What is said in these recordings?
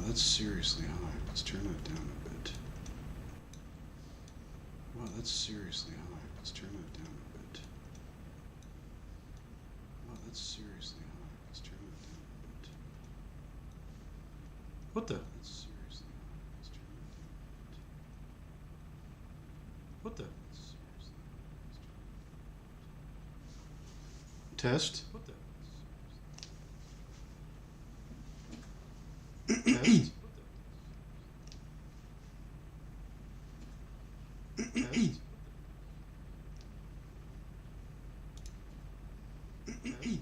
that's seriously high. Let's turn that down a bit. Wow, that's seriously high. Let's turn that down a bit. Wow, that's seriously high. Let's turn that down a bit. What the? That's seriously high. Let's turn that down a bit. What the? That's seriously high. Let's turn that down a bit. Test. What the? Test. Test. Test.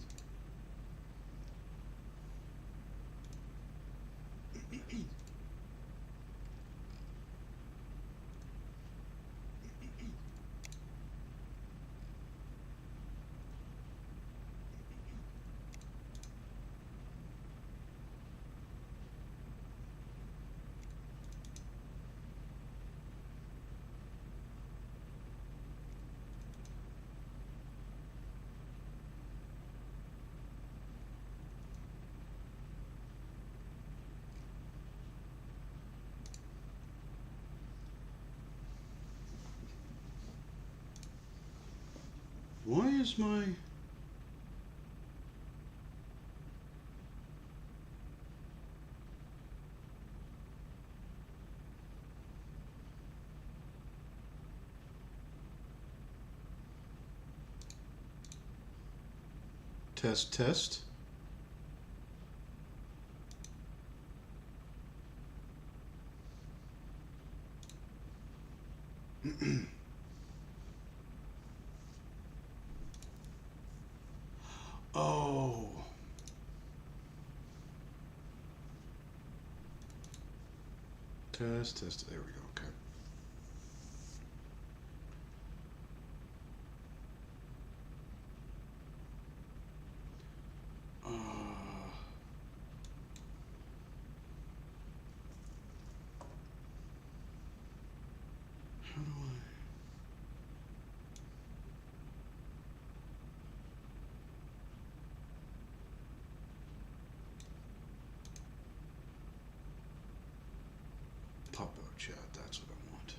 Why is my... Test, test. Oh. Test, test. There we go. Okay. How do I... Pop out chat, that's what I want.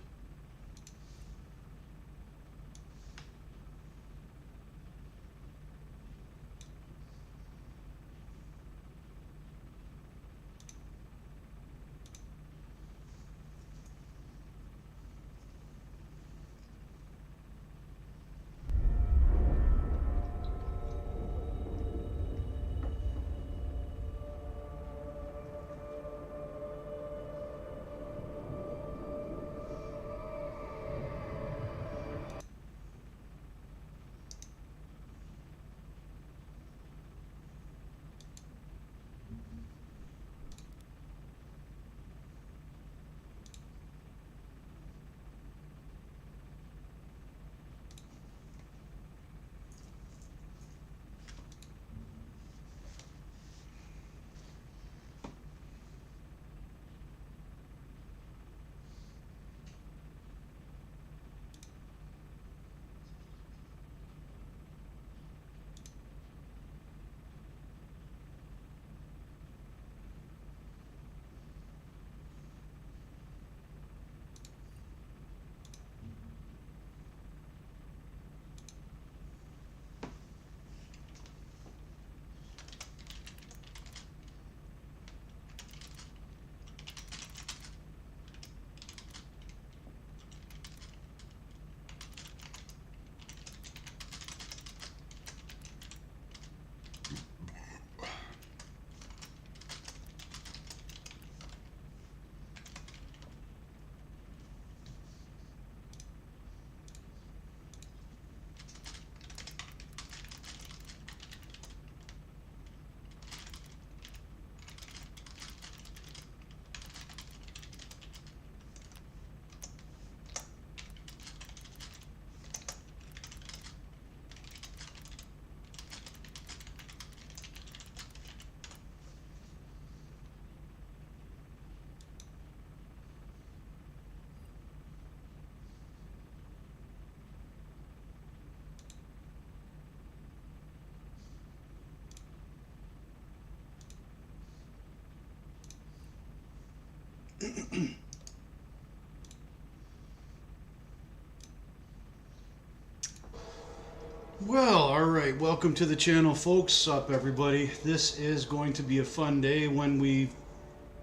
Well, alright, welcome to the channel, folks. Sup, everybody. This is going to be a fun day when we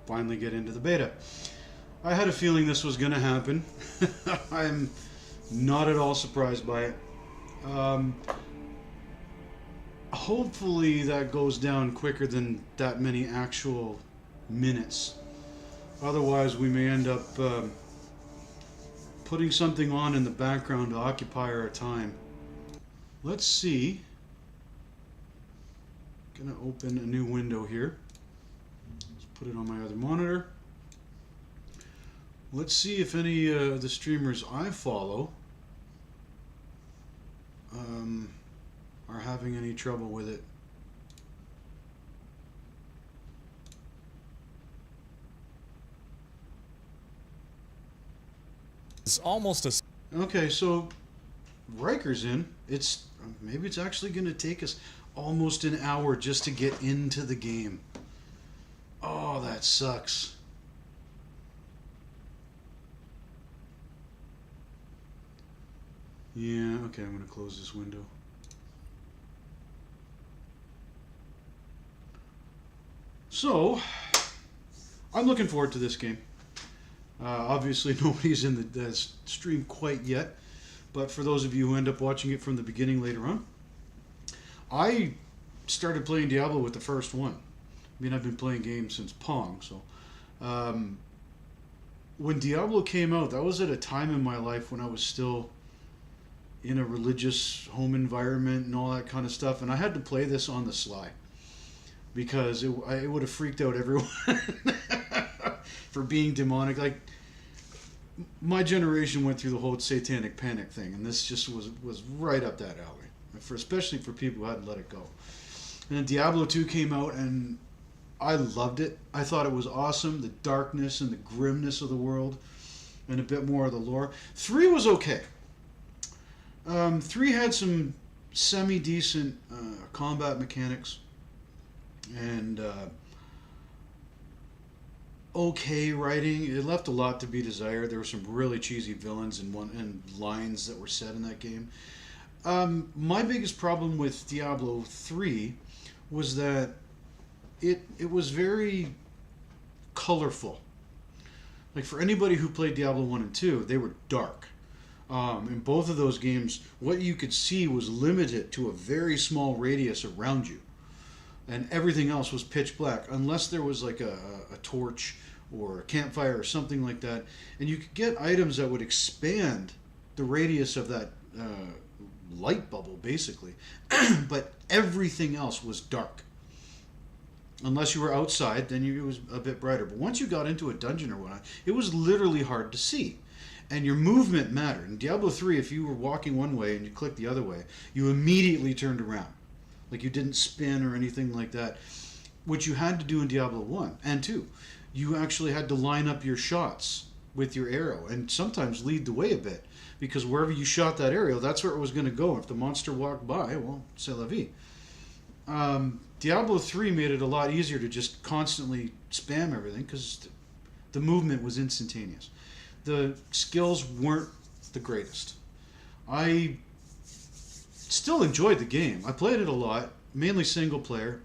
finally get into the beta. I had a feeling this was going to happen. I'm not at all surprised by it. Hopefully that goes down quicker than that many actual minutes. Otherwise, we may end up putting something on in the background to occupy our time. Let's see. Gonna open a new window here. Let's put it on my other monitor. Let's see if any of the streamers I follow are having any trouble with it. It's almost a... Okay, so Riker's in. Maybe it's actually going to take us almost an hour just to get into the game. Oh, that sucks. Yeah, okay, I'm going to close this window. So, I'm looking forward to this game. Obviously, nobody's in the stream quite yet. But for those of you who end up watching it from the beginning later on, I started playing Diablo with the first one. I mean, I've been playing games since Pong, so... when Diablo came out, that was at a time in my life when I was still in a religious home environment and all that kind of stuff, and I had to play this on the sly. Because it would have freaked out everyone for being demonic. Like, my generation went through the whole satanic panic thing, and this just was right up that alley, especially for people who hadn't let it go. And then Diablo 2 came out, and I loved it. I thought it was awesome, the darkness and the grimness of the world, and a bit more of the lore. 3 was okay. 3 had some semi-decent combat mechanics, and okay writing. It left a lot to be desired. There were some really cheesy villains and lines that were said in that game. My biggest problem with Diablo 3 was that it was very colorful. Like, for anybody who played Diablo 1 and 2, they were dark. In both of those games, what you could see was limited to a very small radius around you. And everything else was pitch black, unless there was like a torch or a campfire or something like that. And you could get items that would expand the radius of that light bubble, basically. But everything else was dark. Unless you were outside, then it was a bit brighter. But once you got into a dungeon or whatnot, it was literally hard to see. And your movement mattered. In Diablo 3, if you were walking one way and you clicked the other way, you immediately turned around. Like, you didn't spin or anything like that, which you had to do in Diablo 1 and 2. You actually had to line up your shots with your arrow and sometimes lead the way a bit, because wherever you shot that arrow, that's where it was going to go. If the monster walked by, well, c'est la vie. Diablo 3 made it a lot easier to just constantly spam everything because the movement was instantaneous. The skills weren't the greatest. I still enjoyed the game. I played it a lot, mainly single player.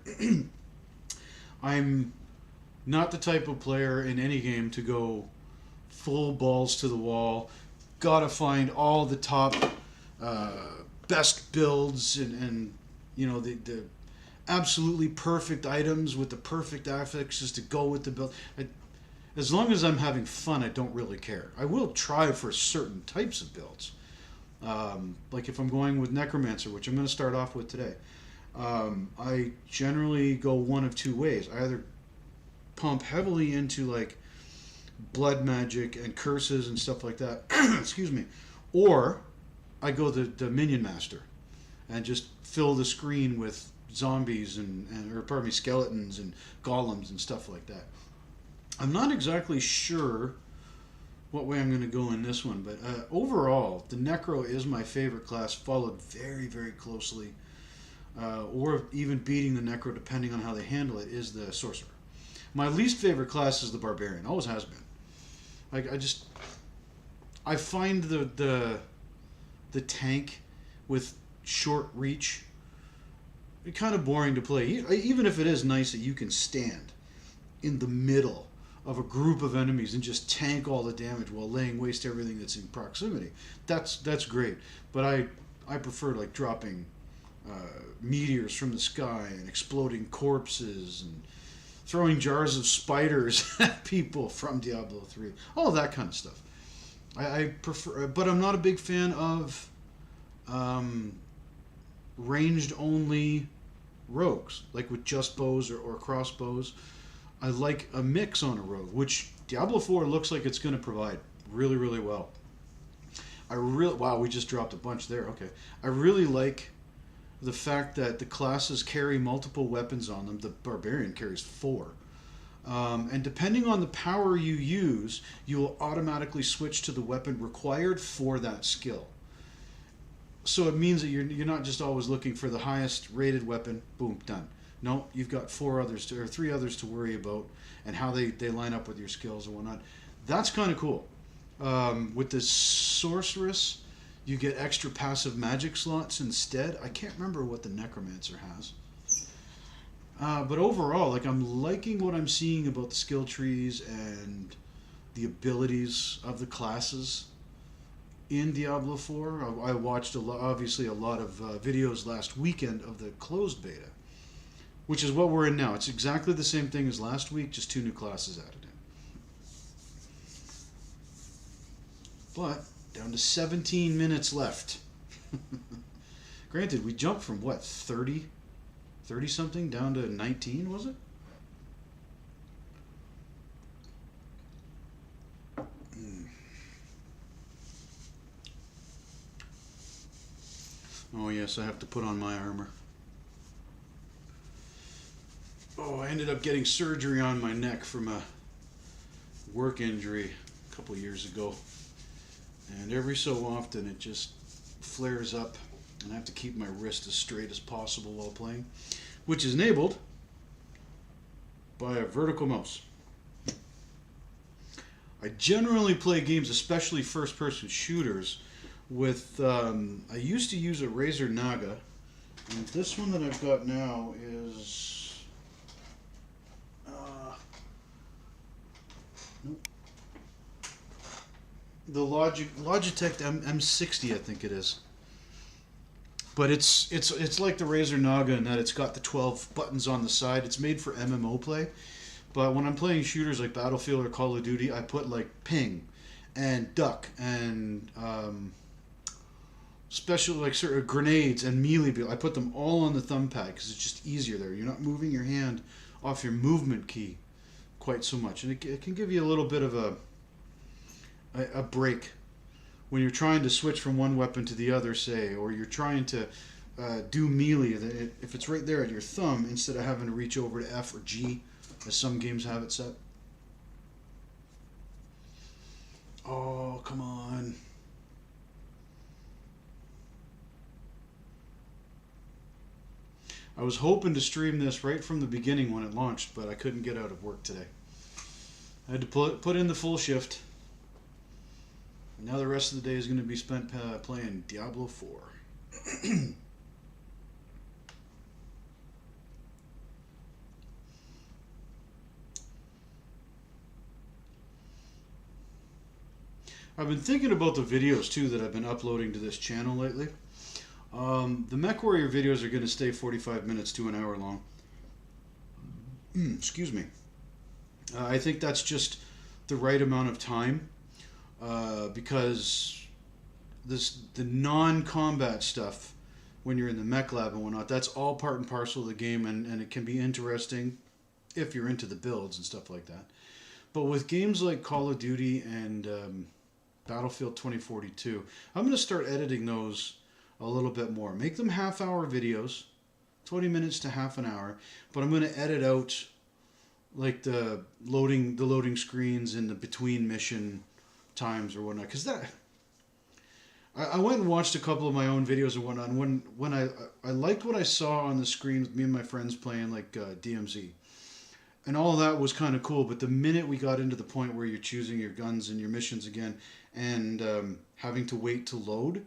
I'm not the type of player in any game to go full balls to the wall. Gotta find all the top best builds and you know, the absolutely perfect items with the perfect affixes to go with the build. As long as I'm having fun, I don't really care. I will try for certain types of builds. Like if I'm going with Necromancer, which I'm going to start off with today, I generally go one of two ways. I either pump heavily into like blood magic and curses and stuff like that, excuse me, or I go the Minion Master and just fill the screen with zombies or pardon me, skeletons and golems and stuff like that. I'm not exactly sure what way I'm going to go in this one, but overall, the Necro is my favorite class, followed very, very closely, or even beating the Necro, depending on how they handle it, is the Sorcerer. My least favorite class is the Barbarian, always has been. I find the tank with short reach kind of boring to play. Even if it is nice that you can stand in the middle of a group of enemies and just tank all the damage while laying waste to everything that's in proximity. That's great. But I prefer like dropping meteors from the sky and exploding corpses and throwing jars of spiders at people from Diablo 3. All that kind of stuff. I prefer, but I'm not a big fan of ranged only rogues, like with just bows or crossbows. I like a mix on a rogue, which Diablo 4 looks like it's going to provide really, really well. Wow, we just dropped a bunch there. Okay. I really like the fact that the classes carry multiple weapons on them. The barbarian carries 4. And depending on the power you use, you will automatically switch to the weapon required for that skill. So it means that you're not just always looking for the highest rated weapon, boom, done. No, you've got 3 others to worry about and how they line up with your skills and whatnot. That's kind of cool. With the sorceress, you get extra passive magic slots instead. I can't remember what the necromancer has. But overall, like, I'm liking what I'm seeing about the skill trees and the abilities of the classes in Diablo 4. I watched obviously a lot of videos last weekend of the closed beta, which is what we're in now. It's exactly the same thing as last week, just 2 new classes added in. But down to 17 minutes left. Granted, we jumped from what, 30 something down to 19, was it? Oh yes, I have to put on my armor. Oh, I ended up getting surgery on my neck from a work injury a couple years ago. And every so often it just flares up and I have to keep my wrist as straight as possible while playing, which is enabled by a vertical mouse. I generally play games, especially first-person shooters, with, I used to use a Razer Naga, and this one that I've got now is, the Logitech M60, I think it is. But it's like the Razer Naga in that it's got the 12 buttons on the side. It's made for MMO play. But when I'm playing shooters like Battlefield or Call of Duty, I put like ping and duck and special like sort of grenades and melee. I put them all on the thumb pad because it's just easier there. You're not moving your hand off your movement key quite so much. And it can give you a little bit of a break when you're trying to switch from one weapon to the other, say, or you're trying to do melee. If it's right there at your thumb, instead of having to reach over to F or G, as some games have it set. Oh, come on. I was hoping to stream this right from the beginning when it launched, but I couldn't get out of work today. I had to put in the full shift. Now the rest of the day is going to be spent playing Diablo 4. I've been thinking about the videos too that I've been uploading to this channel lately. The Mech Warrior videos are going to stay 45 minutes to an hour long. Excuse me. I think that's just the right amount of time. Because the non-combat stuff, when you're in the mech lab and whatnot, that's all part and parcel of the game, and it can be interesting if you're into the builds and stuff like that. But with games like Call of Duty and Battlefield 2042, I'm going to start editing those a little bit more. Make them half-hour videos, 20 minutes to half an hour, but I'm going to edit out like the loading screens in the between mission times or whatnot, because that I went and watched a couple of my own videos and whatnot, and when I liked what I saw on the screen with me and my friends playing like DMZ, And all of that was kind of cool. But the minute we got into the point where you're choosing your guns and your missions again, and having to wait to load,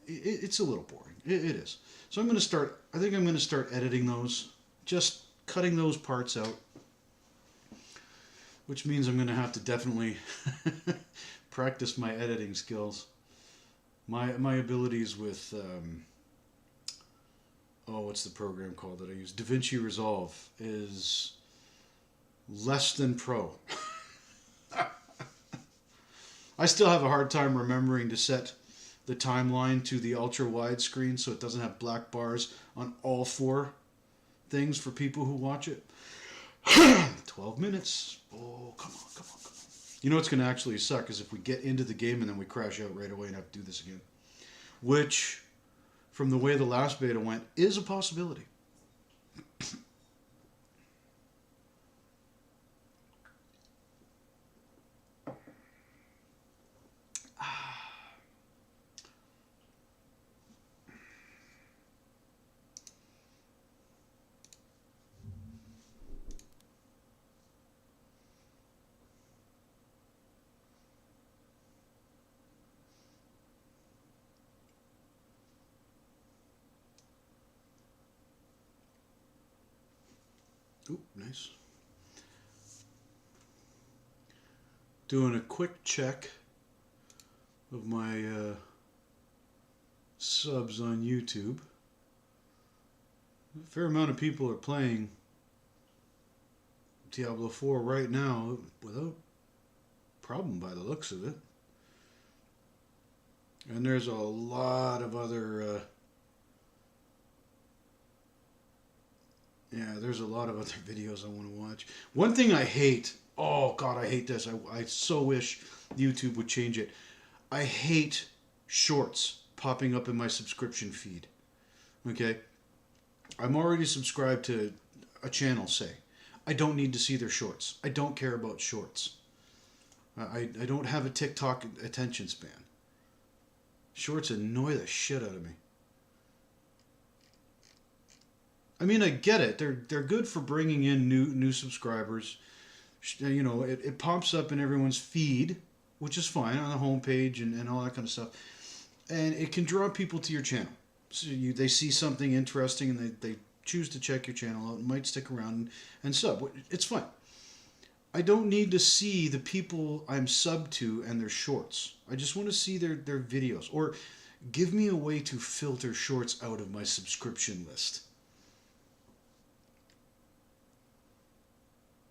it's a little boring. It is. So I'm going to start. I think I'm going to start editing those, just cutting those parts out, which means I'm going to have to definitely practice my editing skills. My abilities with what's the program called that I use? DaVinci Resolve is less than pro. I still have a hard time remembering to set the timeline to the ultra wide screen so it doesn't have black bars on all four things for people who watch it. 12 minutes. Oh, come on, come on, come on. You know what's going to actually suck is if we get into the game and then we crash out right away and have to do this again. Which, from the way the last beta went, is a possibility. Oop, nice. Doing a quick check of my subs on YouTube. A fair amount of people are playing Diablo 4 right now without problem by the looks of it. And there's a lot of other there's a lot of other videos I want to watch. One thing I hate, oh God, I hate this. I so wish YouTube would change it. I hate shorts popping up in my subscription feed. Okay? I'm already subscribed to a channel, say. I don't need to see their shorts. I don't care about shorts. I don't have a TikTok attention span. Shorts annoy the shit out of me. I mean, I get it. They're good for bringing in new subscribers. You know, it pops up in everyone's feed, which is fine, on the homepage and all that kind of stuff. And it can draw people to your channel. So they see something interesting and they choose to check your channel out and might stick around and sub. It's fine. I don't need to see the people I'm subbed to and their shorts. I just want to see their videos. Or give me a way to filter shorts out of my subscription list.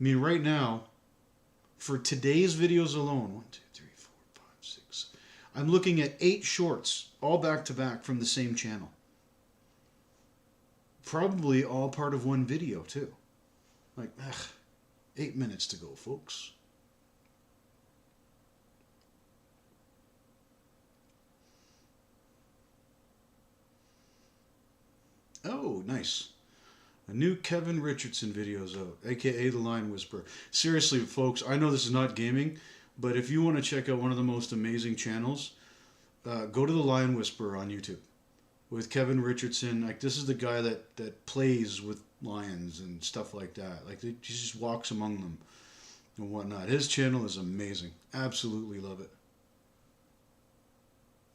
I mean, right now, for today's videos alone, 1, 2, 3, 4, 5, 6, I'm looking at 8 shorts, all back to back from the same channel. Probably all part of one video, too. Like, 8 minutes to go, folks. Oh, nice. A new Kevin Richardson video's out, aka The Lion Whisperer. Seriously, folks, I know this is not gaming, but if you want to check out one of the most amazing channels, go to The Lion Whisperer on YouTube with Kevin Richardson. Like, this is the guy that plays with lions and stuff like that. Like, he just walks among them and whatnot. His channel is amazing. Absolutely love it.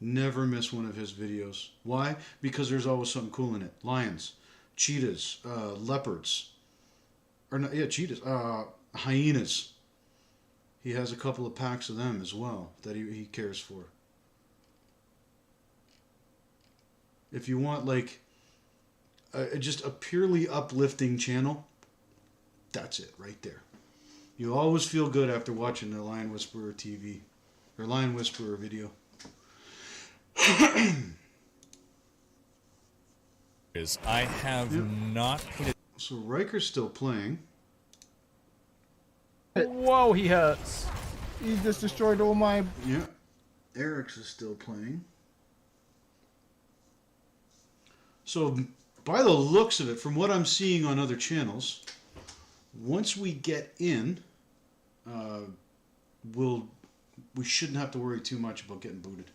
Never miss one of his videos. Why? Because there's always something cool in it. Lions. Cheetahs, leopards, or not, yeah, cheetahs, hyenas. He has a couple of packs of them as well that he cares for. If you want like just a purely uplifting channel, that's it right there. You always feel good after watching the Lion Whisperer TV or Lion Whisperer video. I have not put it. So Riker's still playing. Whoa, he hurts. He just destroyed all my... Yeah. Eric's is still playing. So, by the looks of it, from what I'm seeing on other channels, once we get in, we shouldn't have to worry too much about getting booted.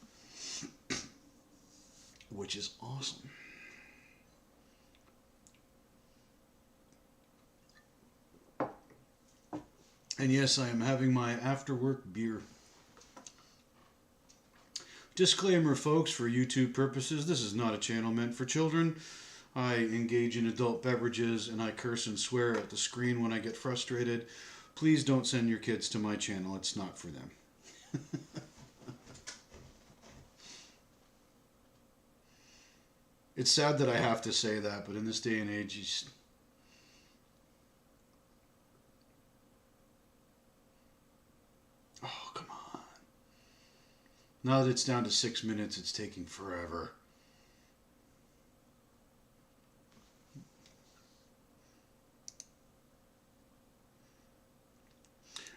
Which is awesome. And yes, I am having my after-work beer. Disclaimer, folks, for YouTube purposes, this is not a channel meant for children. I engage in adult beverages and I curse and swear at the screen when I get frustrated. Please don't send your kids to my channel. It's not for them. It's sad that I have to say that, but in this day and age, oh, come on. Now that it's down to 6 minutes, it's taking forever.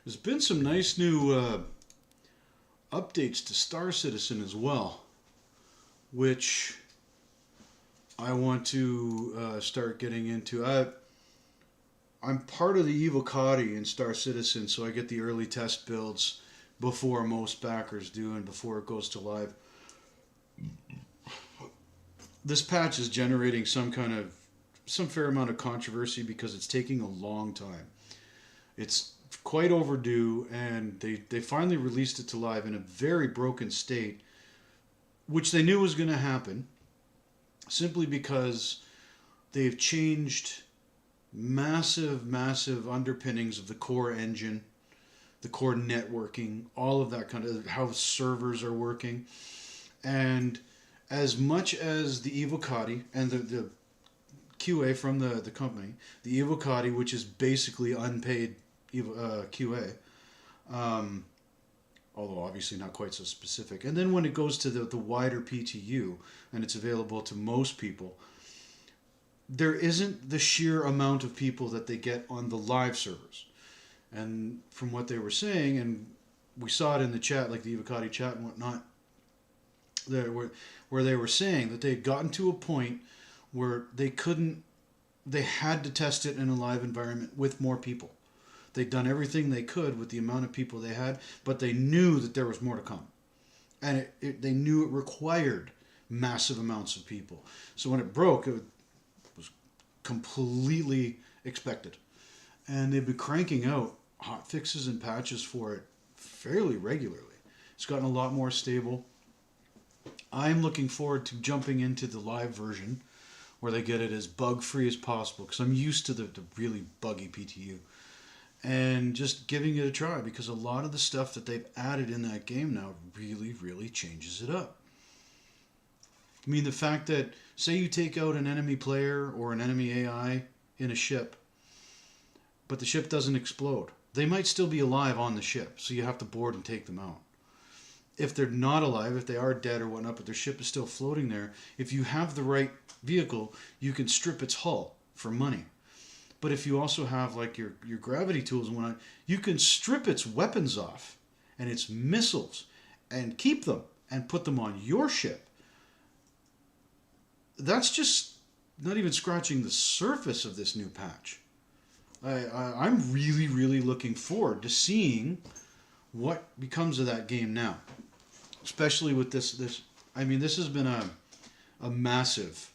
There's been some nice new updates to Star Citizen as well, which I want to start getting into. I'm part of the Evocati in Star Citizen, so I get the early test builds before most backers do and before it goes to live. This patch is generating some fair amount of controversy because it's taking a long time. It's quite overdue, and they finally released it to live in a very broken state, which they knew was going to happen, simply because they've changed massive underpinnings of the core engine, the core networking, all of that kind of, how servers are working. And as much as the Evocati and the QA from the company, the Evocati, which is basically unpaid QA, although obviously not quite so specific. And then when it goes to the wider PTU and it's available to most people, there isn't the sheer amount of people that they get on the live servers. And from what they were saying, and we saw it in the chat, like the Evocati chat and whatnot, where they were saying that they had gotten to a point where they had to test it in a live environment with more people. They'd done everything they could with the amount of people they had, but they knew that there was more to come. And they knew it required massive amounts of people. So when it broke, it was completely expected. And they've been cranking out hot fixes and patches for it fairly regularly. It's gotten a lot more stable. I'm looking forward to jumping into the live version where they get it as bug-free as possible, because I'm used to the really buggy PTU. And just giving it a try, because a lot of the stuff that they've added in that game now really changes it up. I mean, the fact that, say you take out an enemy player or an enemy AI in a ship, but the ship doesn't explode. They might still be alive on the ship, so you have to board and take them out. If they're not alive, if they are dead or whatnot, but their ship is still floating there, if you have the right vehicle, you can strip its hull for money. But if you also have like your gravity tools and whatnot, you can strip its weapons off and its missiles and keep them and put them on your ship. That's just not even scratching the surface of this new patch. I'm really looking forward to seeing what becomes of that game now, especially with this. I mean, this has been a massive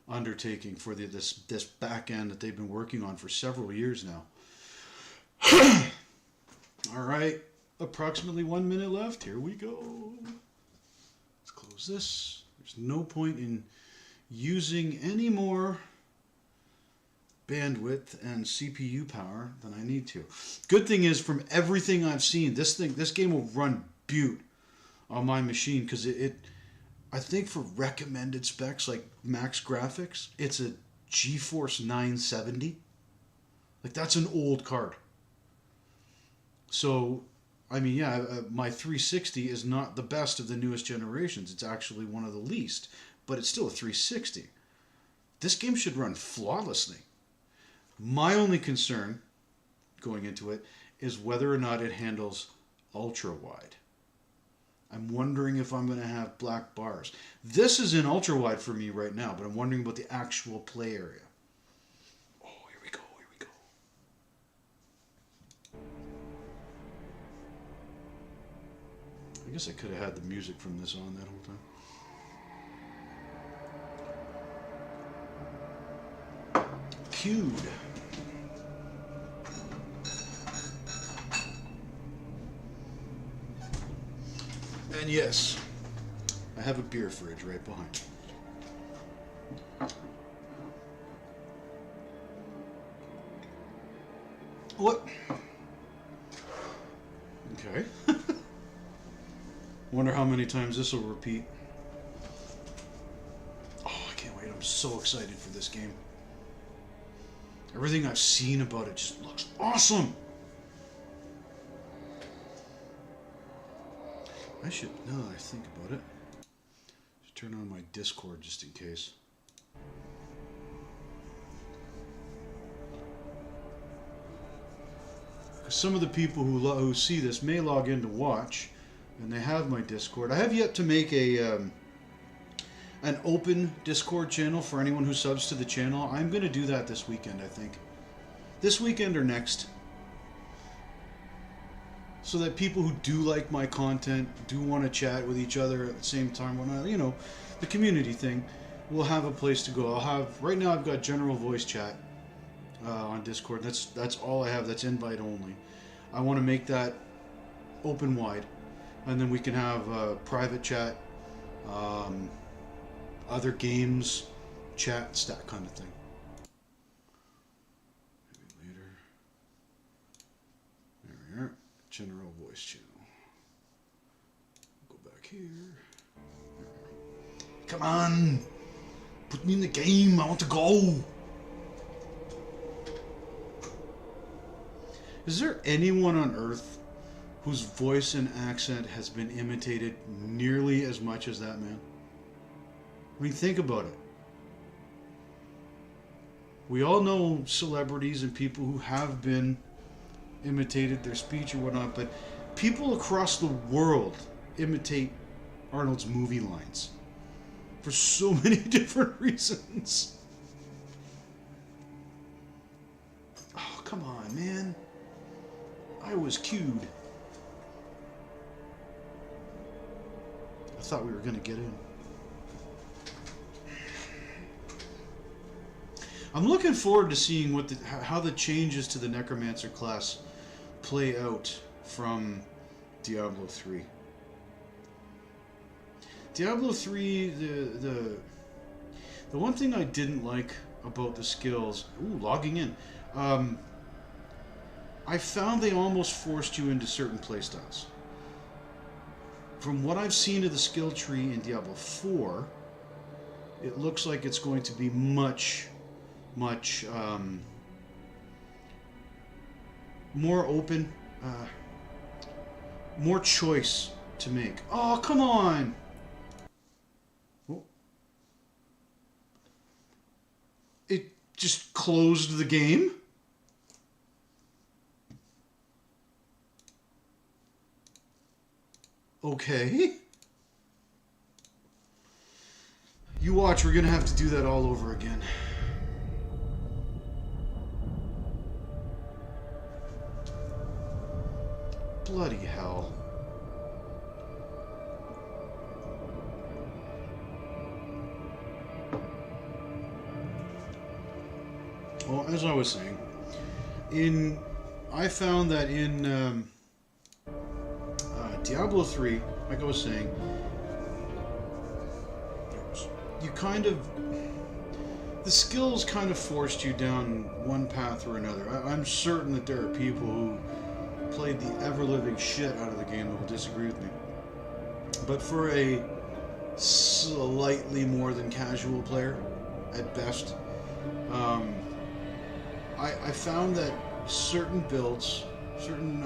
undertaking for this back end that they've been working on for several years now. All right, approximately 1 minute left. Here we go. Let's close this. There's no point in using any more bandwidth and CPU power than I need to. Good thing is, from everything I've seen, this game will run beaut on my machine, because I think for recommended specs like max graphics, it's a GeForce 970. Like, that's an old card. So, I mean, yeah, my 360 is not the best of the newest generations. It's actually one of the least, but it's still a 360. This game should run flawlessly. My only concern going into it is whether or not it handles ultra wide. I'm wondering if I'm going to have black bars. This is in ultra wide for me right now, but I'm wondering about the actual play area. Oh, here we go. I guess I could have had the music from this on that whole time. Cued. And yes, I have a beer fridge right behind me. What? Okay. Wonder how many times this will repeat. Oh, I can't wait. I'm so excited for this game. Everything I've seen about it just looks awesome. I should, now that I think about it, should turn on my Discord just in case. Because some of the people who see this may log in to watch, and they have my Discord. I have yet to make an open Discord channel for anyone who subs to the channel. I'm going to do that this weekend, I think. This weekend or next. So that people who do like my content, do want to chat with each other at the same time, you know, the community thing, will have a place to go. Right now I've got general voice chat on Discord. That's all I have. That's invite only. I want to make that open wide. And then we can have private chat, other games, chats, that kind of thing. Maybe later. There we are. General voice channel. Go back here. Come on! Put me in the game. I want to go. Is there anyone on Earth whose voice and accent has been imitated nearly as much as that man? I mean, think about it. We all know celebrities and people who have been imitated their speech or whatnot, but people across the world imitate Arnold's movie lines for so many different reasons. Oh, come on, man. I was cued. I thought we were going to get in. I'm looking forward to seeing how the changes to the Necromancer class play out from Diablo 3. Diablo 3, the one thing I didn't like about the skills, logging in, I found they almost forced you into certain playstyles. From what I've seen of the skill tree in Diablo 4, it looks like it's going to be much more open, more choice to make. Oh, come on! Oh. It just closed the game? Okay. You watch, we're gonna have to do that all over again. Bloody hell. Well, as I was saying, I found that in Diablo 3, like I was saying, you the skills kind of forced you down one path or another. I'm certain that there are people who played the ever-living shit out of the game that will disagree with me. But for a slightly more than casual player, at best, I found that certain builds, certain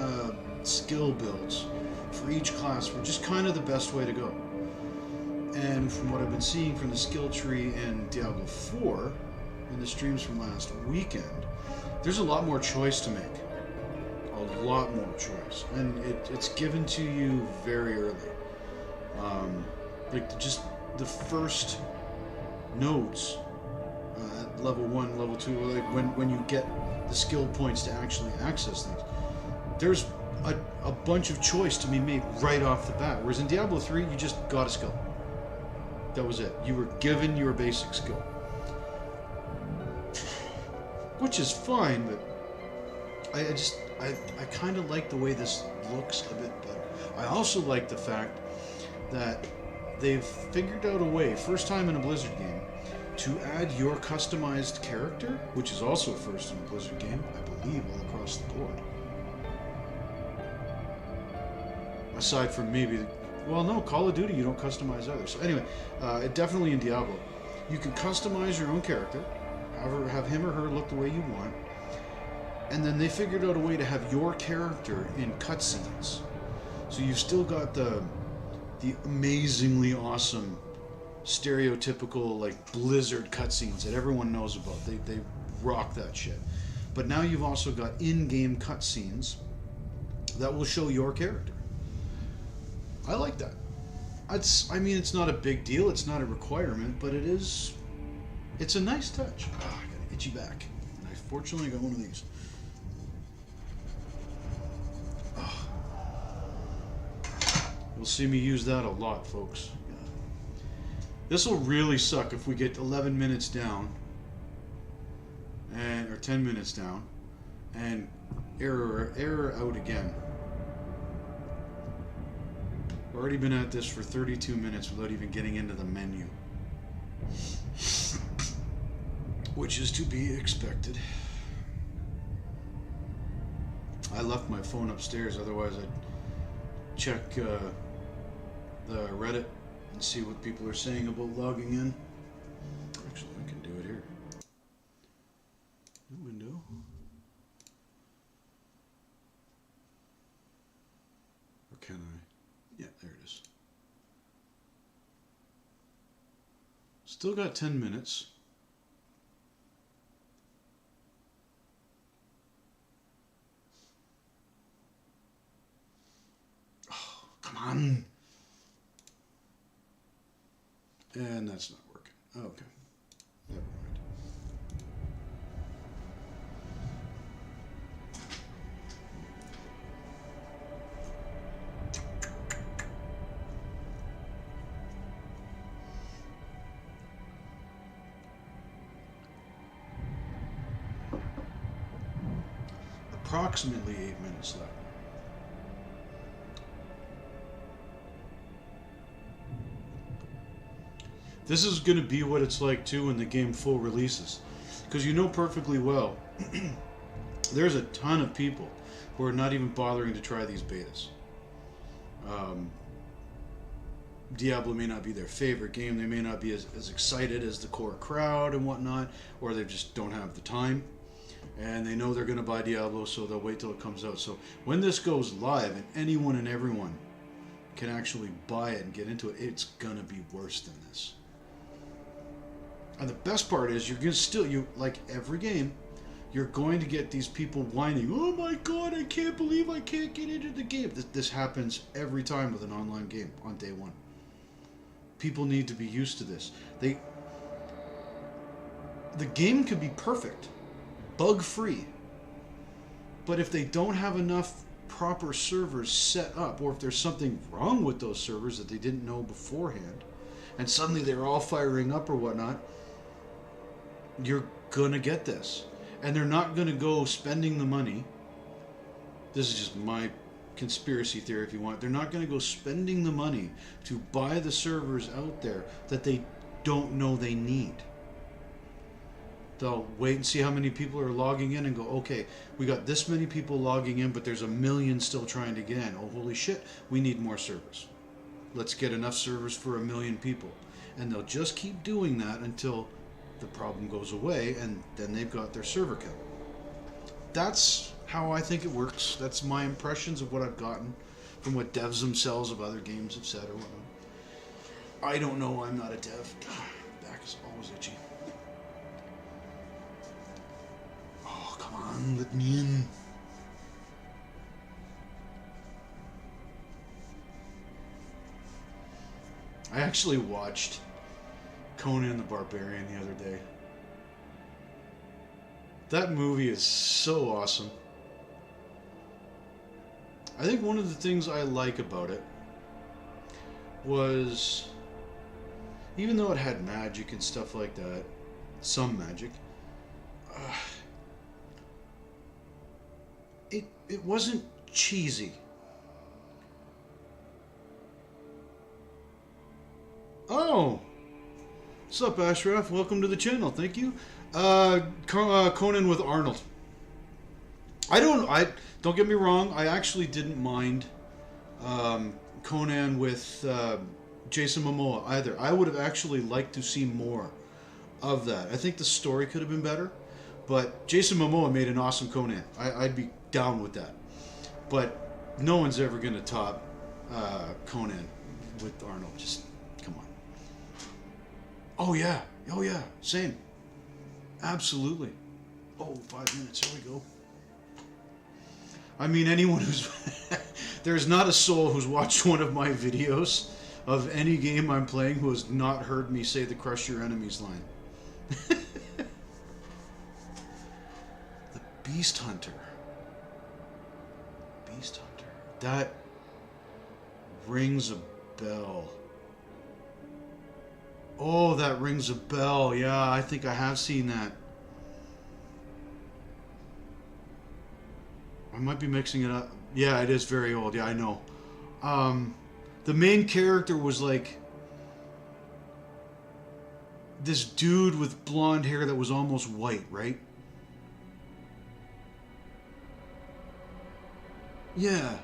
skill builds for each class were just kind of the best way to go. And from what I've been seeing from the skill tree in Diablo 4, in the streams from last weekend, there's a lot more choice to make. A lot more choice. And it's given to you very early. Like, just the first nodes, at level 1, level 2, like when you get the skill points to actually access things, there's a bunch of choice to be made right off the bat. Whereas in Diablo 3, you just got a skill. That was it. You were given your basic skill. Which is fine, but I kind of like the way this looks a bit better. I also like the fact that they've figured out a way, first time in a Blizzard game, to add your customized character, which is also first in a Blizzard game, I believe, all across the board. Aside from maybe, well, no, Call of Duty, you don't customize either. So anyway, definitely in Diablo, you can customize your own character, have him or her look the way you want, and then they figured out a way to have your character in cutscenes. So you've still got the amazingly awesome, stereotypical, like, Blizzard cutscenes that everyone knows about. They rock that shit. But now you've also got in-game cutscenes that will show your character. I like that. I mean, it's not a big deal. It's not a requirement, but it's a nice touch. Oh, I got an itchy back. And I fortunately got one of these. Oh. You'll see me use that a lot, folks. Yeah. This will really suck if we get 11 minutes down, or 10 minutes down, and error out again. We've already been at this for 32 minutes without even getting into the menu. Which is to be expected. I left my phone upstairs, otherwise I'd check the Reddit and see what people are saying about logging in. Actually, I can do it here. New window. Or can I? Yeah, there it is. Still got 10 minutes. Oh, come on. And that's not working. Okay. Never mind. Approximately 8 minutes left. This is going to be what it's like too when the game full releases, because you know perfectly well there's a ton of people who are not even bothering to try these betas. Diablo may not be their favorite game, they may not be as excited as the core crowd and whatnot, or they just don't have the time. And they know they're going to buy Diablo, so they'll wait till it comes out. So when this goes live and anyone and everyone can actually buy it and get into it, it's going to be worse than this. And the best part is you're going to like every game, you're going to get these people whining, oh my god, I can't believe I can't get into the game. This happens every time with an online game on day one. People need to be used to this. The game could be perfect, bug-free, but if they don't have enough proper servers set up, or if there's something wrong with those servers that they didn't know beforehand, and suddenly they're all firing up or whatnot, you're gonna get this. And they're not gonna go spending the money. This is just my conspiracy theory if you want. They're not gonna go spending the money to buy the servers out there that they don't know they need. They'll wait and see how many people are logging in and go, okay, we got this many people logging in, but there's 1 million still trying to get in. Oh, holy shit, we need more servers. Let's get enough servers for 1 million people. And they'll just keep doing that until the problem goes away, and then they've got their server count. That's how I think it works. That's my impressions of what I've gotten from what devs themselves of other games have said or whatnot. I don't know, I'm not a dev. Back is always itchy. Oh, come on, let me in. I actually watched Conan the Barbarian the other day. That movie is so awesome. I think one of the things I like about it was, even though it had magic and stuff like that, some magic, it wasn't cheesy. Oh! What's up, Ashraf? Welcome to the channel. Thank you. Conan with Arnold. I don't get me wrong. I actually didn't mind Conan with Jason Momoa either. I would have actually liked to see more of that. I think the story could have been better, but Jason Momoa made an awesome Conan. I'd be down with that. But no one's ever going to top Conan with Arnold. Just come on. Oh yeah, same. Absolutely. Oh, 5 minutes. Here we go. I mean, anyone who's there's not a soul who's watched one of my videos of any game I'm playing who has not heard me say the "crush your enemies" line. The Beast Hunter. Beast Hunter. That rings a bell. Oh, that rings a bell. Yeah, I think I have seen that. I might be mixing it up. Yeah, it is very old. Yeah, I know. The main character was like this dude with blonde hair that was almost white, right? Yeah.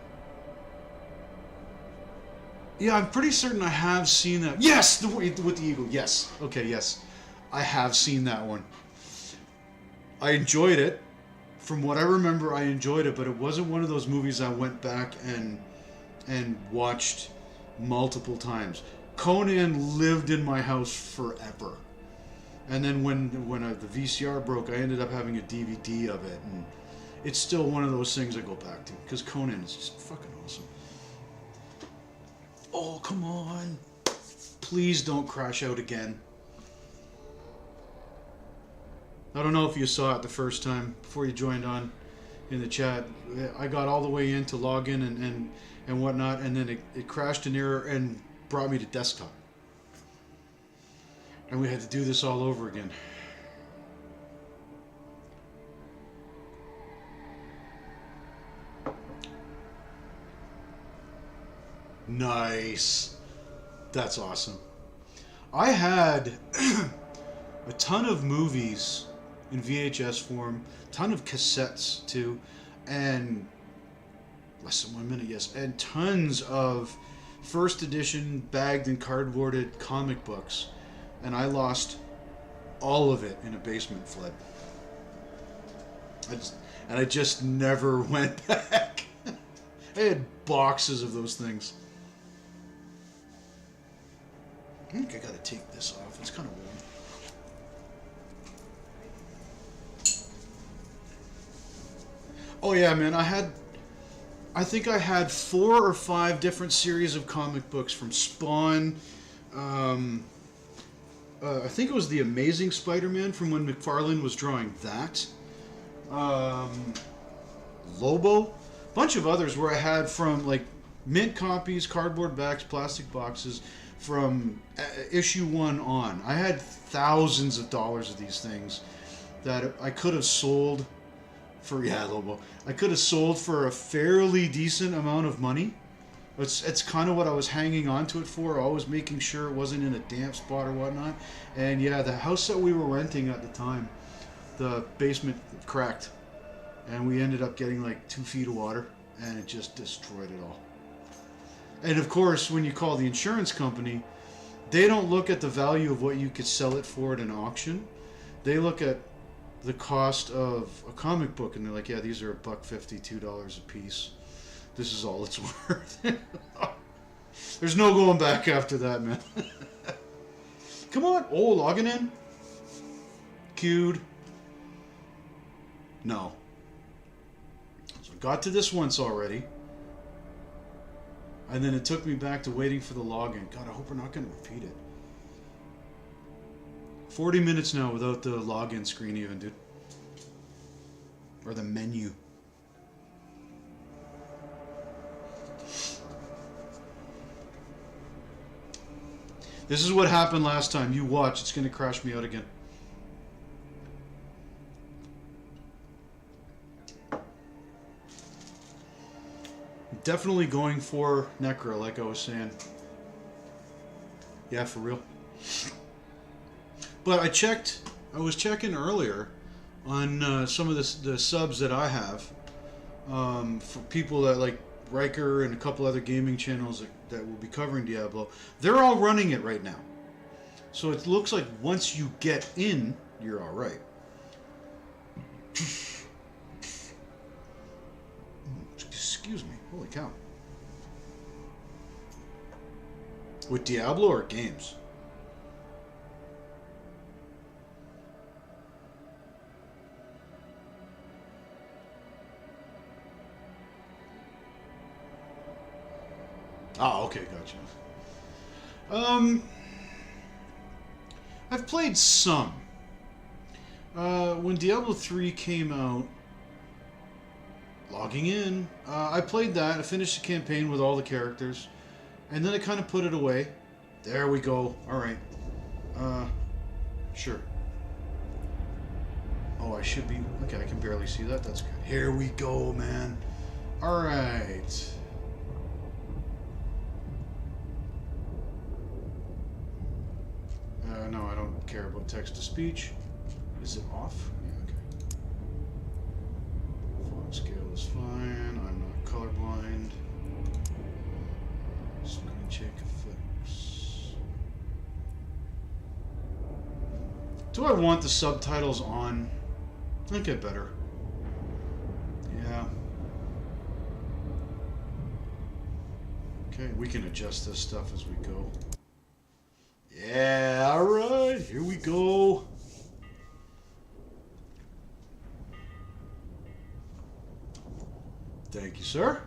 Yeah, I'm pretty certain I have seen that. Yes, with the eagle. Yes. Okay, yes. I have seen that one. I enjoyed it. From what I remember, I enjoyed it, but it wasn't one of those movies I went back and watched multiple times. Conan lived in my house forever. And then when the VCR broke, I ended up having a DVD of it, and it's still one of those things I go back to, because Conan is just fucking awesome. Oh, come on. Please don't crash out again. I don't know if you saw it the first time before you joined on in the chat. I got all the way in to log in and whatnot, and then it crashed an error and brought me to desktop. And we had to do this all over again. Nice. That's awesome. I had a ton of movies in VHS form, ton of cassettes too, and less than 1 minute, yes, and tons of first edition bagged and cardboarded comic books, and I lost all of it in a basement flood. I just never went back. I had boxes of those things. I think I gotta take this off. It's kind of warm. Oh yeah, man, I think I had 4 or 5 different series of comic books from Spawn. I think it was The Amazing Spider-Man from when McFarlane was drawing that. Lobo. Bunch of others where I had from like mint copies, cardboard backs, plastic boxes from issue 1 on. I had thousands of dollars of these things that I could have sold for, yeah, Lobo. I could have sold for a fairly decent amount of money. It's kind of what I was hanging on to it for, always making sure it wasn't in a damp spot or whatnot. And yeah, the house that we were renting at the time, the basement cracked. And we ended up getting like 2 feet of water, and it just destroyed it all. And of course, when you call the insurance company, they don't look at the value of what you could sell it for at an auction. They look at the cost of a comic book, and they're like, yeah, these are $1.50, $2 a piece. This is all it's worth. There's no going back after that, man. Come on. Oh, logging in. Queued. No. So I got to this once already. And then it took me back to waiting for the login. God, I hope we're not going to repeat it. 40 minutes now without the login screen even, dude. Or the menu. This is what happened last time. You watch. It's going to crash me out again. Definitely going for Necro, like I was saying. Yeah, for real. But I was checking earlier on some of the subs that I have for people that like Riker and a couple other gaming channels that will be covering Diablo. They're all running it right now. So it looks like once you get in, you're all right. Excuse me. Holy cow. With Diablo or games? Oh, okay, gotcha. I've played some. When Diablo 3 came out, logging in, I played that. I finished the campaign with all the characters, and then I kind of put it away. There we go. All right. Sure. Oh, I should be... Okay, I can barely see that. That's good. Here we go, man. All right. No, I don't care about text-to-speech. Is it off? Yeah, okay. Font scale is fine. I'm not colorblind. Screen check effects. Do I want the subtitles on? I think I better. Yeah. Okay, we can adjust this stuff as we go. Yeah, alright, here we go. Thank you, sir.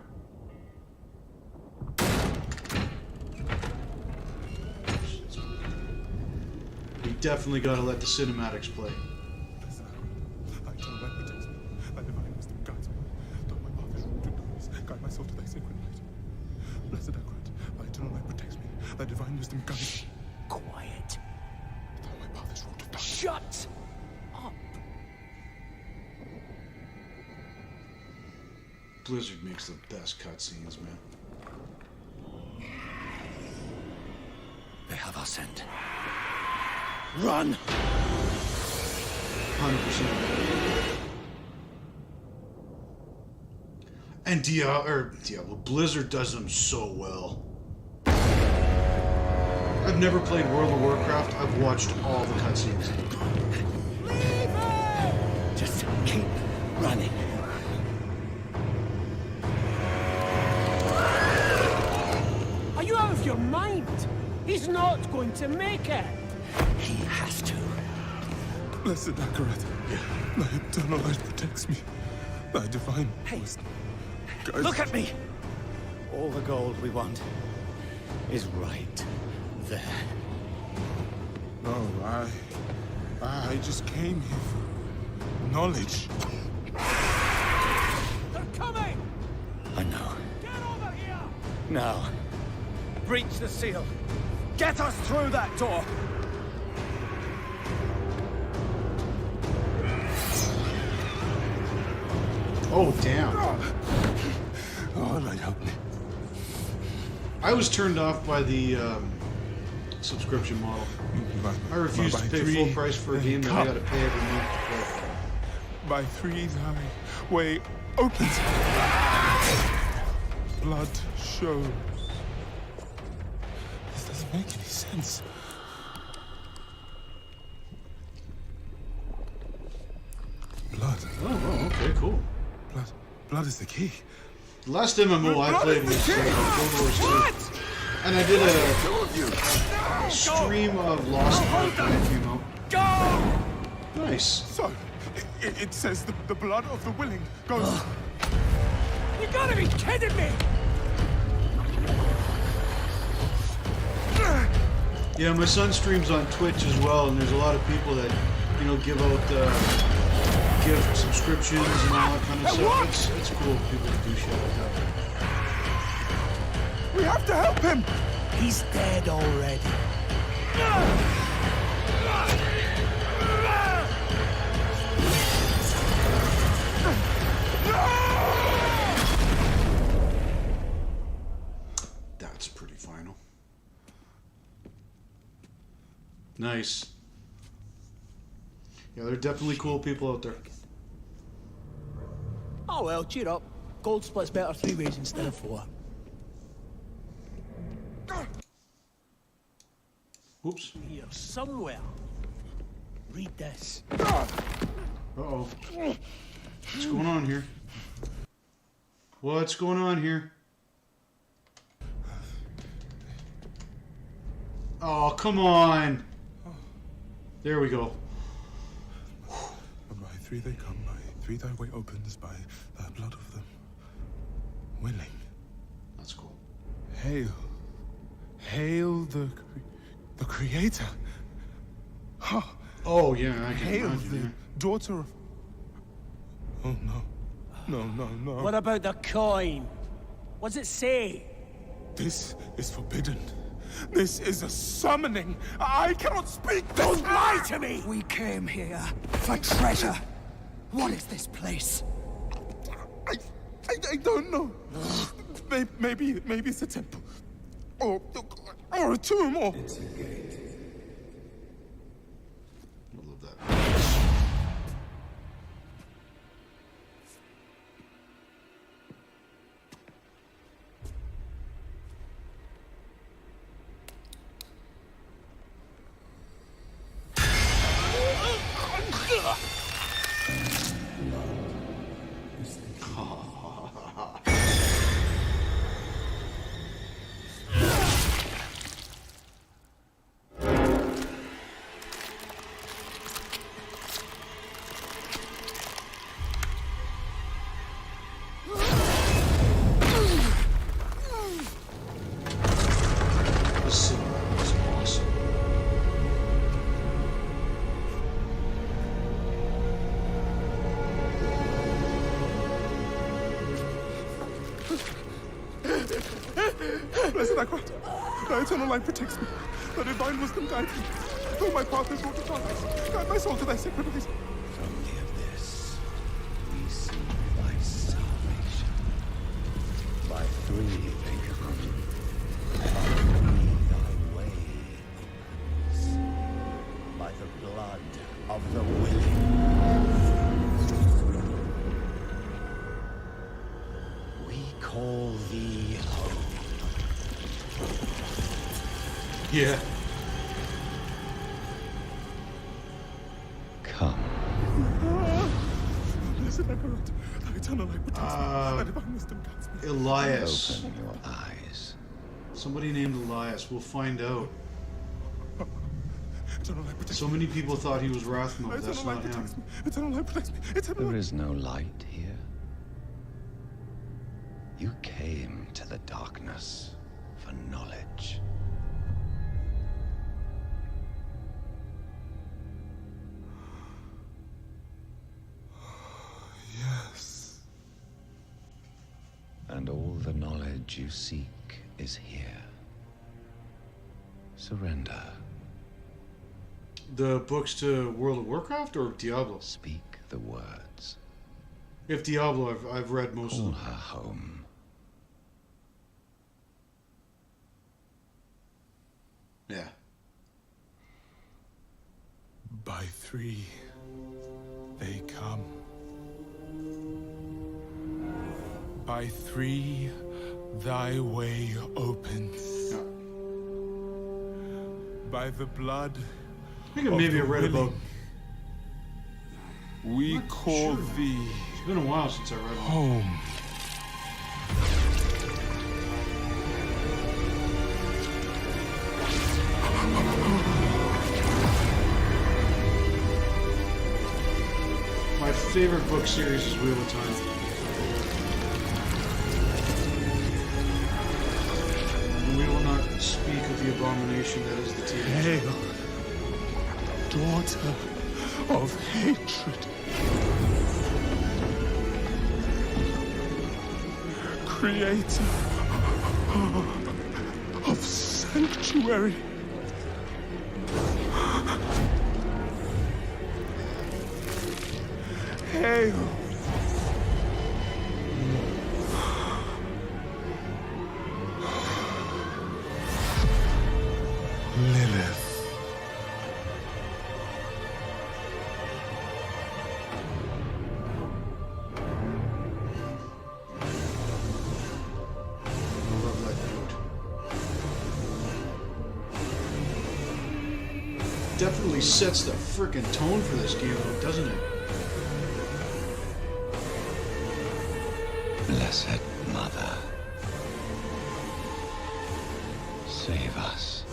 We definitely gotta let the cinematics play. Guide my soul to thy sacred light. Blessed Akrat, thy eternal light protects me. Thy divine wisdom guides me. Quiet. Thou my path is wrought of darkness. Shut up. Blizzard makes the best cutscenes, man. They have our scent. Run! 100%. And Diablo, Blizzard does them so well. I've never played World of Warcraft. I've watched all the cutscenes. Leave it! Just keep running. Are you out of your mind? He's not going to make it. He has to. Blessed Akrat, thy eternal light protects me. Thy divine wisdom guides Look at me! All the gold we want is right there. No, I just came here for knowledge. They're coming! I know. Get over here! Now, breach the seal. Get us through that door! Oh, damn. Oh, light, help me. I was turned off by the subscription model. I refuse to pay full price for a game that I gotta pay every month to play. By three thy way opens. Blood shows. This doesn't make any sense. Blood. Oh, okay, cool. Blood is the key. The last MMO I played was World War II. And I did a stream of Lost Ark when it came out. Go! Nice. So, it says the blood of the willing goes... You gotta be kidding me! Yeah, my son streams on Twitch as well, and there's a lot of people that, you know, give out gift subscriptions and all that kind of stuff. It's cool for people to do shit like that. We have to help him! He's dead already. That's pretty final. Nice. Yeah, they're definitely cool people out there. Oh well, cheer up. Gold splits better 3 ways instead of 4. Oops. Here somewhere. Read this. Uh-oh. What's going on here? What's going on here? Oh, come on. There we go. By 3 they come, by 3 thy way opens, by the blood of them willing. That's cool. Hail. Hail the Creator. Huh. Oh, yeah, I can Hail imagine. the Yeah. daughter of... Oh, no. No, no, no. What about the coin? What's it say? This is forbidden. This is a summoning. I cannot speak. Don't lie to me! We came here for treasure. What is this place? I don't know. Maybe it's a temple. Or a tomb, or... I love that. This cinematic is awesome. Blessed Akrat, thy eternal light protects me. Thy divine wisdom guides me. Though my path is wrought to paradise, guide my soul to thy sacred ways. From the abyss, we see thy salvation. By 3 they come, by 3 thy ways. By the blood of the willing. We call thee home. Yeah. Come. Blessed Akrat, thy eternal light protects me. Thy divine wisdom guides me. Elias. Open your eyes. Somebody named Elias. We'll find out. Eternal light protects So me. many people thought he was Rathmo. Thy That's eternal not light him. protects me. Eternal light protects me. Eternal There light. is no light here. You came to the darkness for knowledge. Yes. And all the knowledge you seek is here. Surrender. The books to World of Warcraft or Diablo? Speak the words. If Diablo, I've read most of Call them. her home. Yeah. By 3 they come. By 3 thy way opens. Yeah. By the blood I think maybe I read about. we Not call sure. thee It's been a while since I read them. home. My favorite book series is Wheel of Time. And we will not speak of the abomination that is the TV. Hail, daughter of hatred. Creator of sanctuary. Hail. Lilith. definitely sets the frickin' tone for this game, though, doesn't it? Blessed Mother, save us.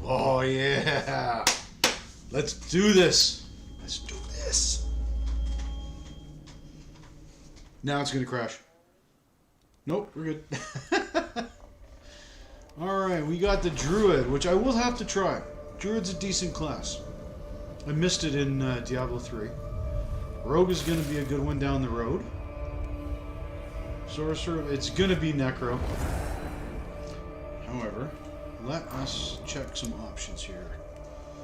Oh, yeah. Let's do this. Let's do this. Now it's going to crash. Nope, we're good. Alright, we got the Druid, which I will have to try. Druid's a decent class. I missed it in Diablo 3. Rogue is going to be a good one down the road. Sorcerer, it's going to be Necro. However, let us check some options here.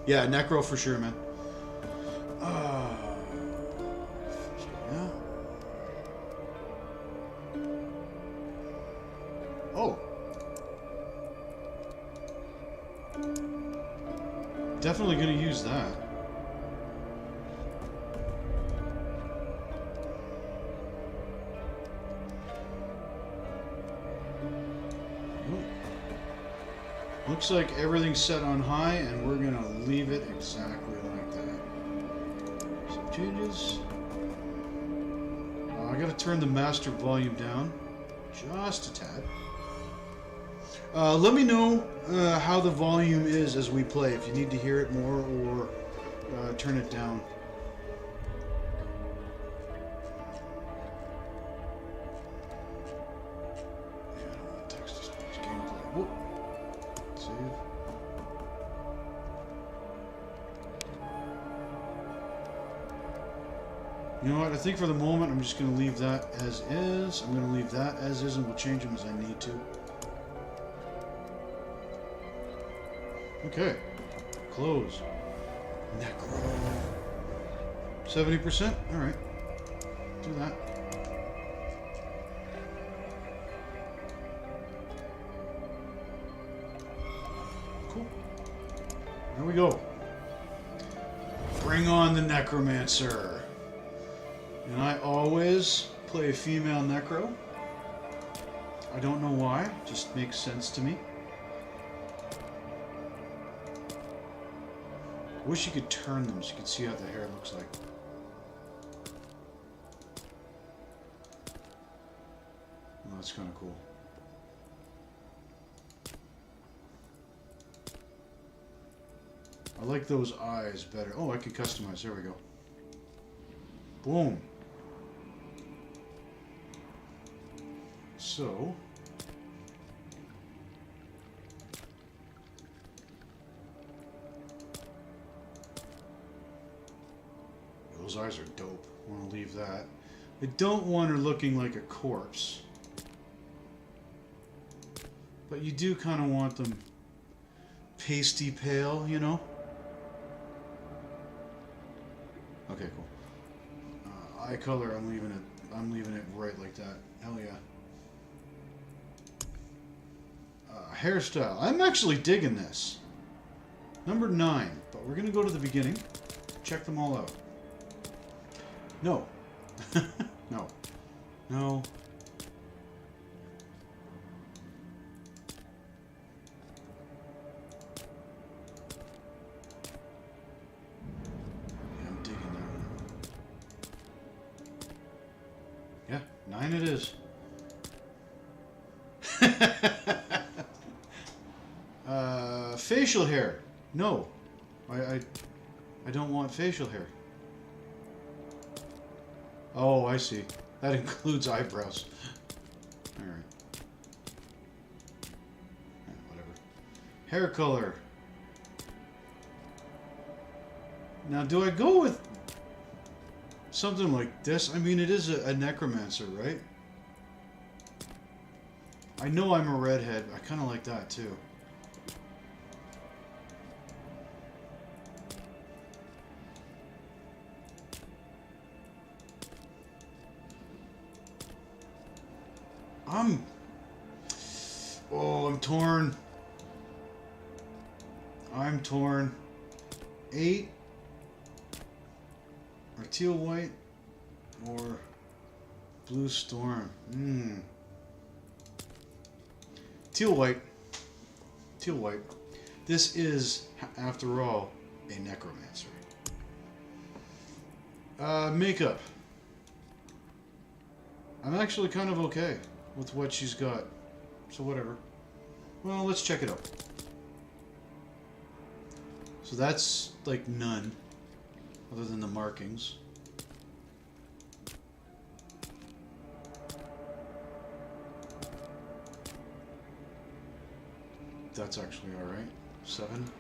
Yeah, Necro for sure, man. Yeah. Oh. Definitely going to use that. Looks like everything's set on high, and we're going to leave it exactly like that. Some changes. I got to turn the master volume down just a tad. Let me know how the volume is as we play, if you need to hear it more or turn it down. Yeah, I don't want text to speech gameplay. Whoop. Save. You know what? I think for the moment I'm just going to leave that as is. I'm going to leave that as is, and we'll change them as I need to. Okay. Close. Necro. 70%? Alright. Do that. Cool. There we go. Bring on the Necromancer. And I always play a female Necro. I don't know why. It just makes sense to me. Wish you could turn them so you could see how the hair looks like. Oh, that's kind of cool. I like those eyes better. Oh, I can customize. There we go. Boom. So... those eyes are dope. I want to leave that. I don't want her looking like a corpse. But you do kind of want them pasty pale, you know? Okay, cool. Eye color, I'm leaving it right like that. Hell yeah. Hairstyle. I'm actually digging this. Number 9. But we're going to go to the beginning. Check them all out. No. No. No. Yeah, I'm digging that one. Yeah, 9 it is. Facial hair. No. I don't want facial hair. Oh, I see. That includes eyebrows. Alright. Whatever. Hair color. Now, do I go with something like this? I mean, it is a necromancer, right? I know I'm a redhead. I kind of like that, too. I'm torn. I'm torn. 8. Or teal white, or blue storm. Teal white. Teal white. This is, after all, a necromancer. Makeup. I'm actually kind of okay with what she's got. So whatever. Well, let's check it out. So that's like none, other than the markings. That's actually alright. 7.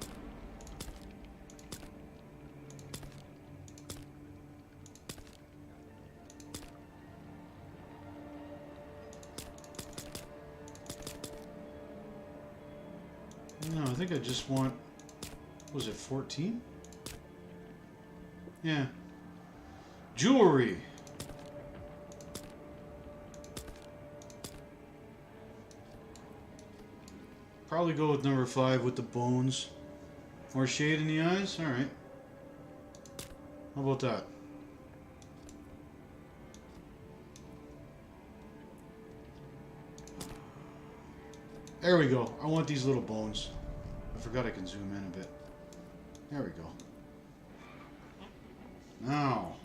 No, I think I just want... Was it 14? Yeah. Jewelry. Probably go with number 5 with the bones. More shade in the eyes? Alright. How about that? There we go. I want these little bones. I forgot I can zoom in a bit. There we go. Now,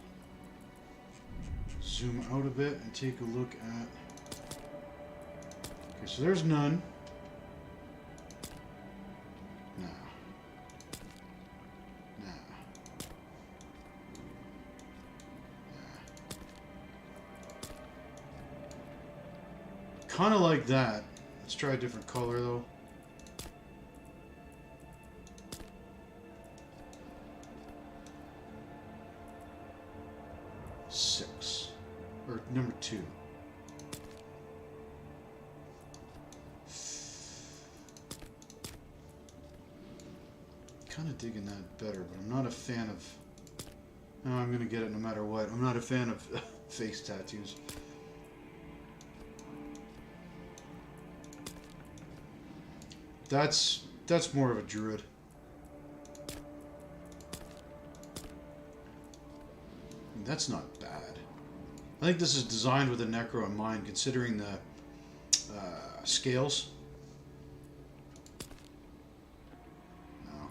zoom out a bit and take a look at... Okay, so there's none. Kind of like that. Let's try a different color though. Six. Or number 2. Kind of digging that better, but I'm not a fan of... No, I'm going to get it no matter what. I'm not a fan of face tattoos. That's more of a druid. That's not bad. I think this is designed with a necro in mind, considering the scales. No.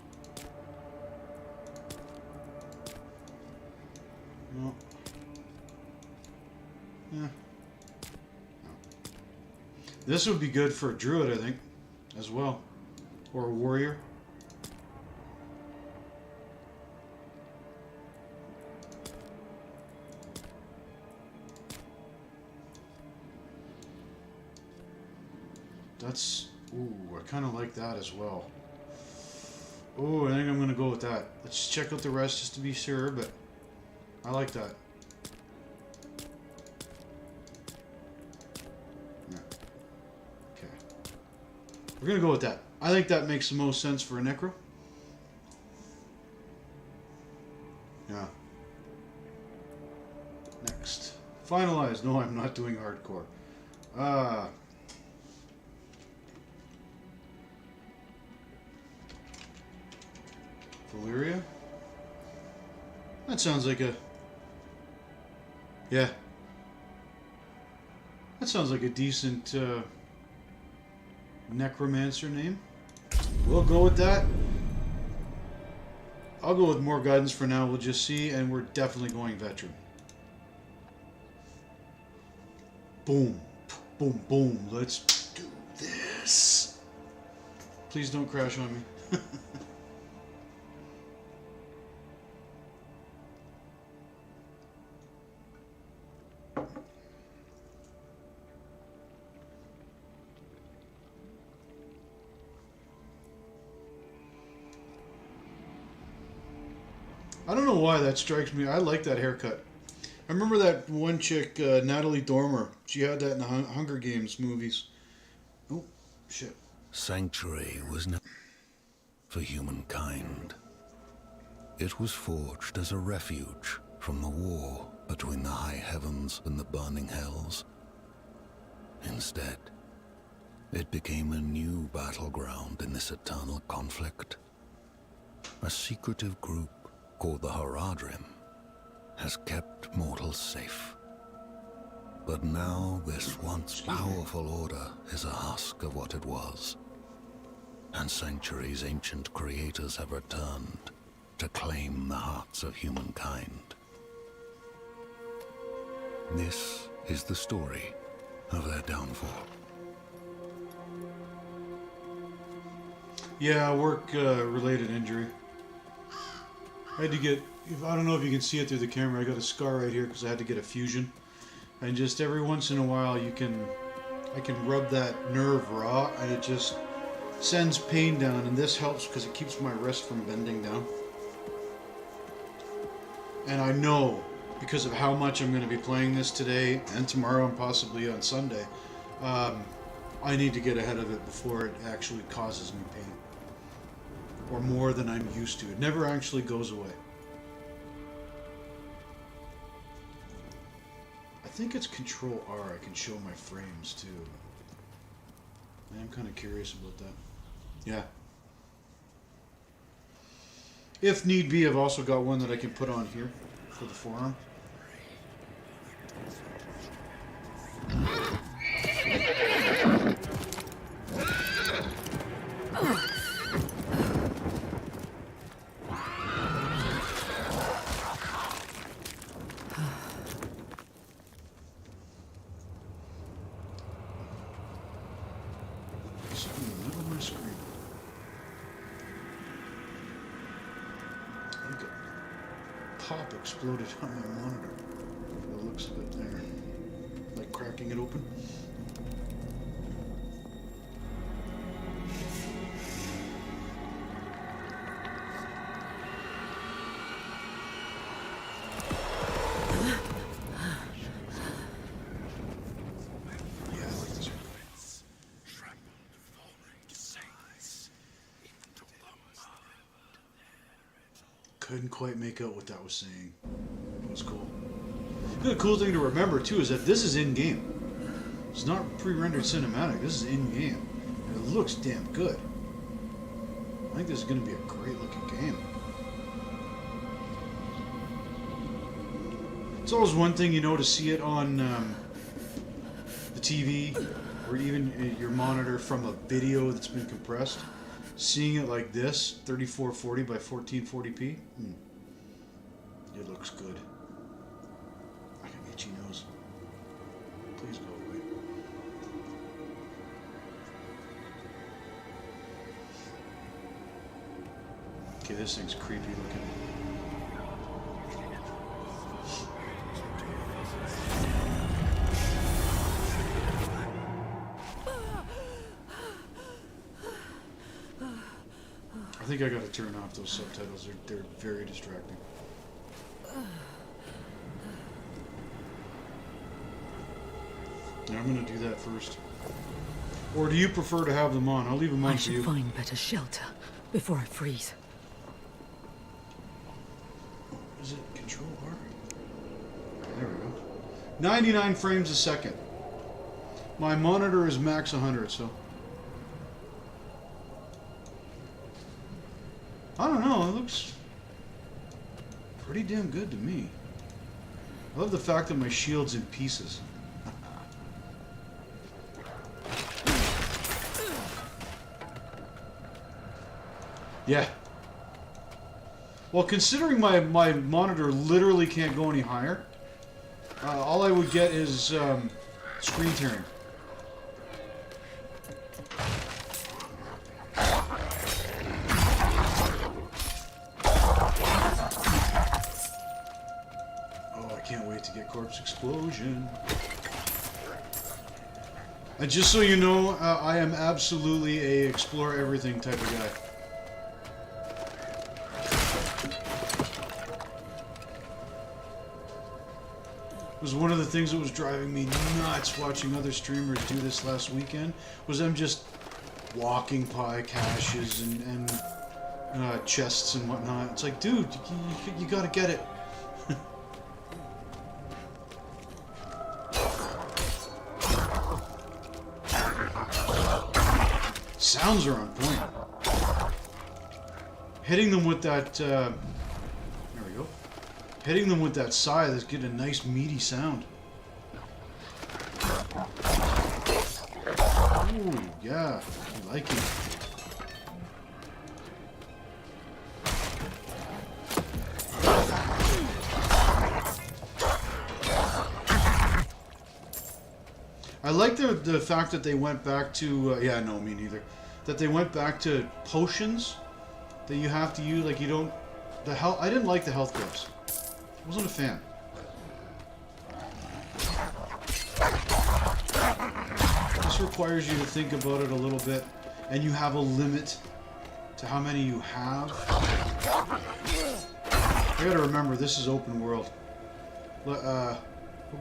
No. Yeah. No. This would be good for a druid, I think, as well. Or a warrior. That's... Ooh, I kind of like that as well. Ooh, I think I'm going to go with that. Let's check out the rest just to be sure, but I like that. Yeah. Okay. We're going to go with that. I think that makes the most sense for a necro. Yeah. Next. Finalize. No, I'm not doing hardcore. Valyria? That sounds like a... Yeah. That sounds like a decent necromancer name. We'll go with that. I'll go with more guidance for now. We'll just see, and we're definitely going veteran. Boom. Boom, boom. Let's do this. Please don't crash on me. I don't know why that strikes me. I like that haircut. I remember that one chick, Natalie Dormer. She had that in the Hunger Games movies. Oh, shit. Sanctuary was not for humankind. It was forged as a refuge from the war between the high heavens and the burning hells. Instead, it became a new battleground in this eternal conflict. A secretive group called the Haradrim has kept mortals safe. But now this once powerful order is a husk of what it was. And Sanctuary's ancient creators have returned to claim the hearts of humankind. This is the story of their downfall. Yeah, work-related injury. I had to get, I don't know if you can see it through the camera, I got a scar right here because I had to get a fusion. And just every once in a while I can rub that nerve raw and it just sends pain down, and this helps because it keeps my wrist from bending down. And I know, because of how much I'm going to be playing this today and tomorrow and possibly on Sunday, I need to get ahead of it before it actually causes me pain. Or more than I'm used to. It never actually goes away. I think it's Control R. I can show my frames too. I am kind of curious about that. Yeah. If need be, I've also got one that I can put on here for the forearm. Pop exploded on my monitor. It looks of it there. Like cracking it open. Yeah, I like this one. Couldn't quite make out what that was saying. It was cool. The cool thing to remember too is that this is in-game. It's not pre-rendered cinematic. This is in-game. And it looks damn good. I think this is going to be a great looking game. It's always one thing, you know, to see it on the TV or even your monitor from a video that's been compressed. Seeing it like this, 3440 by 1440p, it looks good. I got an itchy nose. Please go away. Okay, this thing's creepy looking. I think I gotta turn off those subtitles. They're very distracting. Yeah, I'm gonna do that first. Or do you prefer to have them on? I'll leave them on for you. I should find better shelter before I freeze. Is it Control R? There we go. 99 frames a second. My monitor is max 100, so. I don't know, it looks pretty damn good to me. I love the fact that my shield's in pieces. Yeah. Well, considering my monitor literally can't go any higher, all I would get is screen tearing. Corpse explosion. And just so you know, I am absolutely a explore everything type of guy. It was one of the things that was driving me nuts watching other streamers do this last weekend, was them just walking by caches and chests and whatnot. It's like, dude, you gotta get it. Sounds are on point. Hitting them with that, there we go. Hitting them with that scythe is getting a nice meaty sound. Ooh, yeah, I like it. I like the fact that they went back to, yeah, no, me neither. That they went back to potions that you have to use, like you don't, the health, I didn't like the health grips. I wasn't a fan. This requires you to think about it a little bit, and you have a limit to how many you have. I gotta remember, this is open world. We'll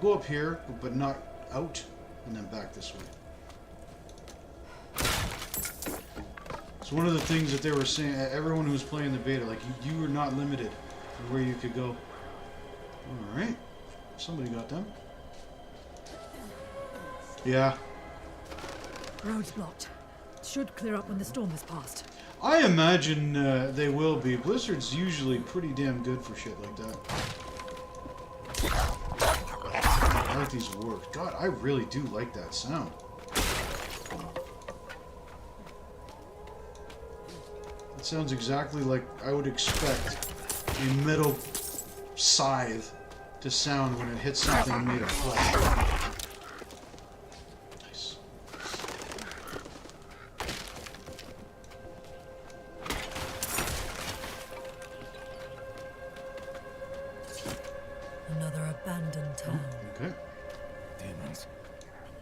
go up here, but not out. And then back this way. So one of the things that they were saying, everyone who was playing the beta, like you were not limited in where you could go. All right, somebody got them. Yeah. Road's blocked. Should clear up when the storm has passed. I imagine they will be. Blizzard's usually pretty damn good for shit like that. I like these work. God, I really do like that sound. It sounds exactly like I would expect a metal scythe to sound when it hits something made of flesh. Nice. Another abandoned town. Okay. Demons.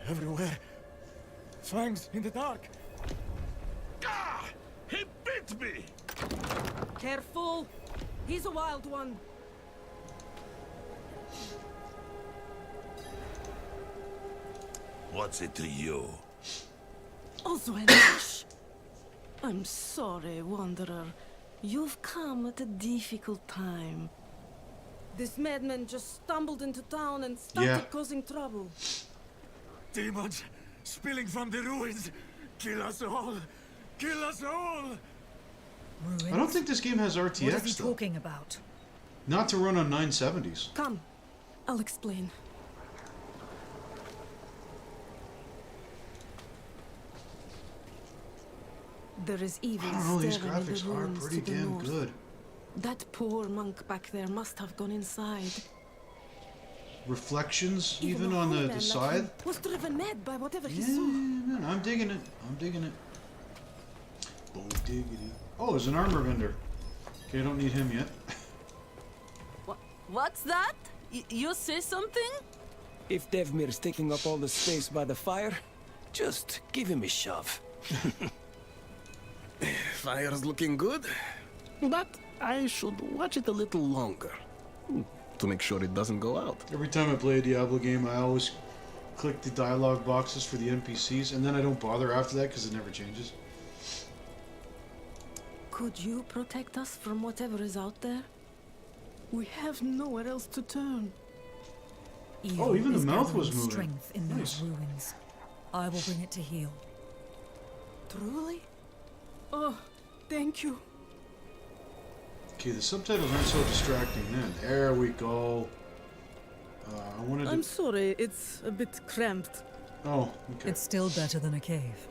Everywhere. Fangs in the dark. Ah! He bit me! Careful! He's a wild one. What's it to you? Oswald, I'm sorry, Wanderer. You've come at a difficult time. This madman just stumbled into town and started causing trouble. Demons spilling from the ruins. Kill us all. Kill us all. Ruins? I don't think this game has RTX. What is he talking about? Not to run on 970s. Come, I'll explain. There is evil I don't know, these staring in the graphics are ruins pretty to the damn north. good. That poor monk back there must have gone inside. Reflections, even on the side. Was driven mad by whatever he Yeah, saw. man, I'm digging it. I'm digging it. Boom diggity. Oh, there's an armor vendor. Okay, I don't need him yet. What's that? You say something? If Devmir's taking up all the space by the fire, just give him a shove. Fire's looking good, but I should watch it a little longer to make sure it doesn't go out. Every time I play a Diablo game, I always click the dialogue boxes for the NPCs, and then I don't bother after that because it never changes. Could you protect us from whatever is out there? We have nowhere else to turn. Oh, even the mouth was moving. Strength in Nice. those ruins. I will bring it to heal. Truly? Oh, thank you. Okay, the subtitles aren't so distracting then. There we go. I wanted to... I'm sorry, it's a bit cramped. Oh, okay. It's still better than a cave.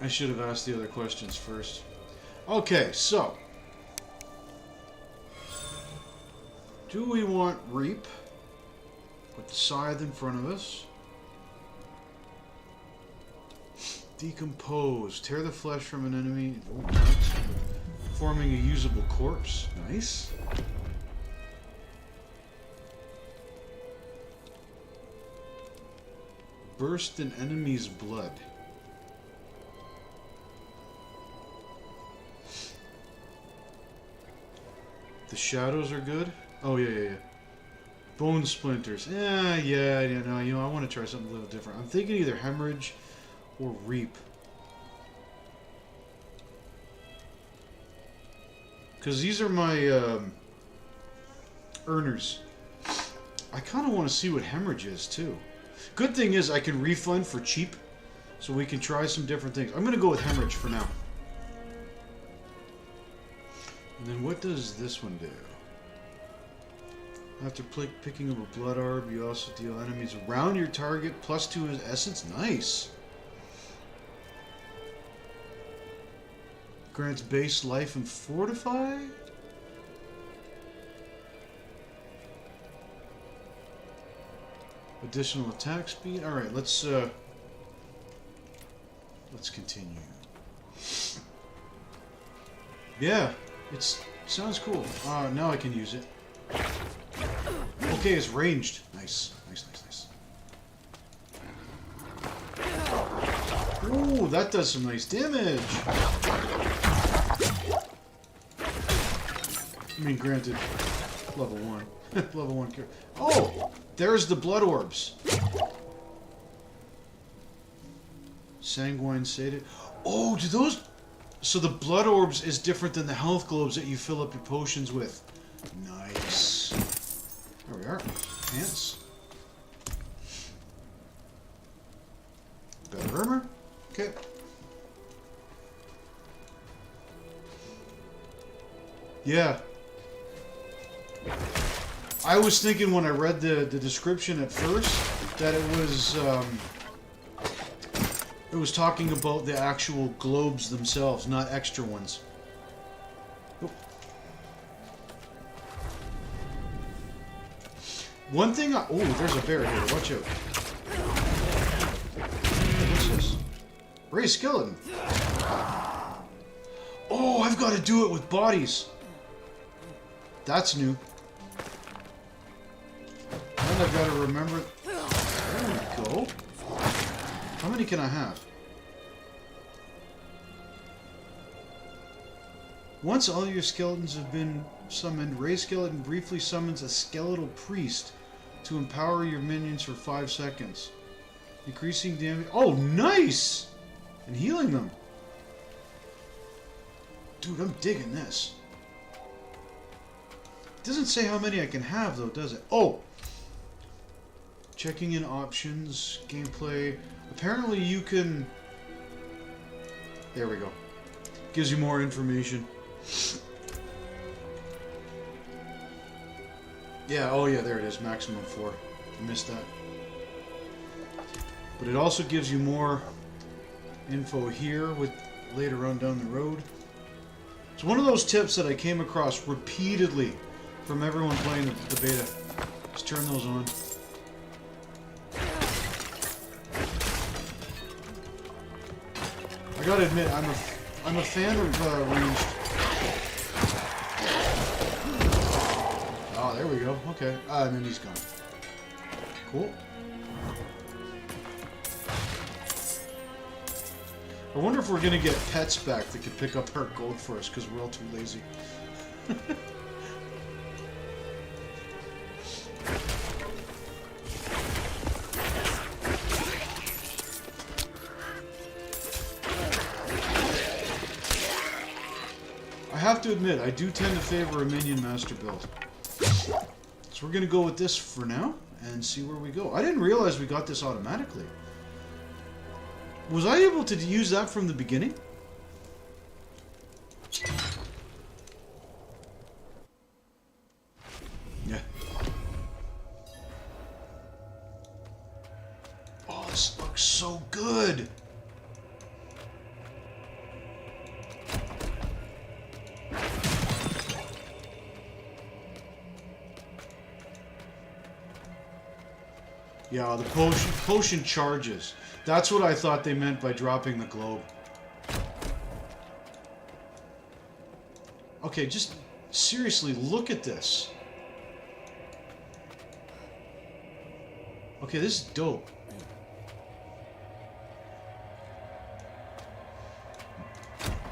I should have asked the other questions first. Okay, so... do we want Reap? Put the scythe in front of us. Decompose. Tear the flesh from an enemy. Oh, nice. Forming a usable corpse. Nice. Burst an enemy's blood. The shadows are good. Oh, yeah. Bone splinters. Yeah, no, I want to try something a little different. I'm thinking either hemorrhage or reap. Because these are my earners. I kind of want to see what hemorrhage is, too. Good thing is I can refund for cheap, so we can try some different things. I'm going to go with hemorrhage for now. And then what does this one do? After picking up a blood orb, you also deal enemies around your target +2 his essence. Nice. Grants base life and fortify. Additional attack speed. All right, let's continue. Yeah, it sounds cool. Now I can use it. Okay, it's ranged. Nice, nice, nice, nice. Ooh, that does some nice damage. I mean, granted, level 1. Level 1 cure. Oh! There's the blood orbs. Sanguine sated. Oh, do those... So the blood orbs is different than the health globes that you fill up your potions with. Nice. There we are. Pants. Better armor. Okay. Yeah. I was thinking when I read the description at first that it was talking about the actual globes themselves, not extra ones. Oh. One thing oh, there's a bear here. Watch out. What's this? Ray skeleton. Oh, I've got to do it with bodies. That's new. And I've got to remember... There we go. How many can I have? Once all your skeletons have been summoned, Ray Skeleton briefly summons a skeletal priest to empower your minions for 5 seconds. Increasing damage... Oh, nice! And healing them. Dude, I'm digging this. It doesn't say how many I can have, though, does it? Oh! Checking in options, gameplay. Apparently you can... There we go. Gives you more information. Yeah, oh yeah, there it is. Maximum 4. I missed that. But it also gives you more info here with later on down the road. It's one of those tips that I came across repeatedly from everyone playing the beta. Just turn those on. I gotta admit, I'm a fan of ranged. Oh, there we go. Okay. And then he's gone. Cool. I wonder if we're gonna get pets back that can pick up our gold for us because we're all too lazy. I have to admit, I do tend to favor a minion master build. So we're going to go with this for now and see where we go. I didn't realize we got this automatically. Was I able to use that from the beginning? Yeah. Oh, this looks so good! Yeah, the potion charges. That's what I thought they meant by dropping the globe. Okay, just seriously, look at this. Okay, this is dope.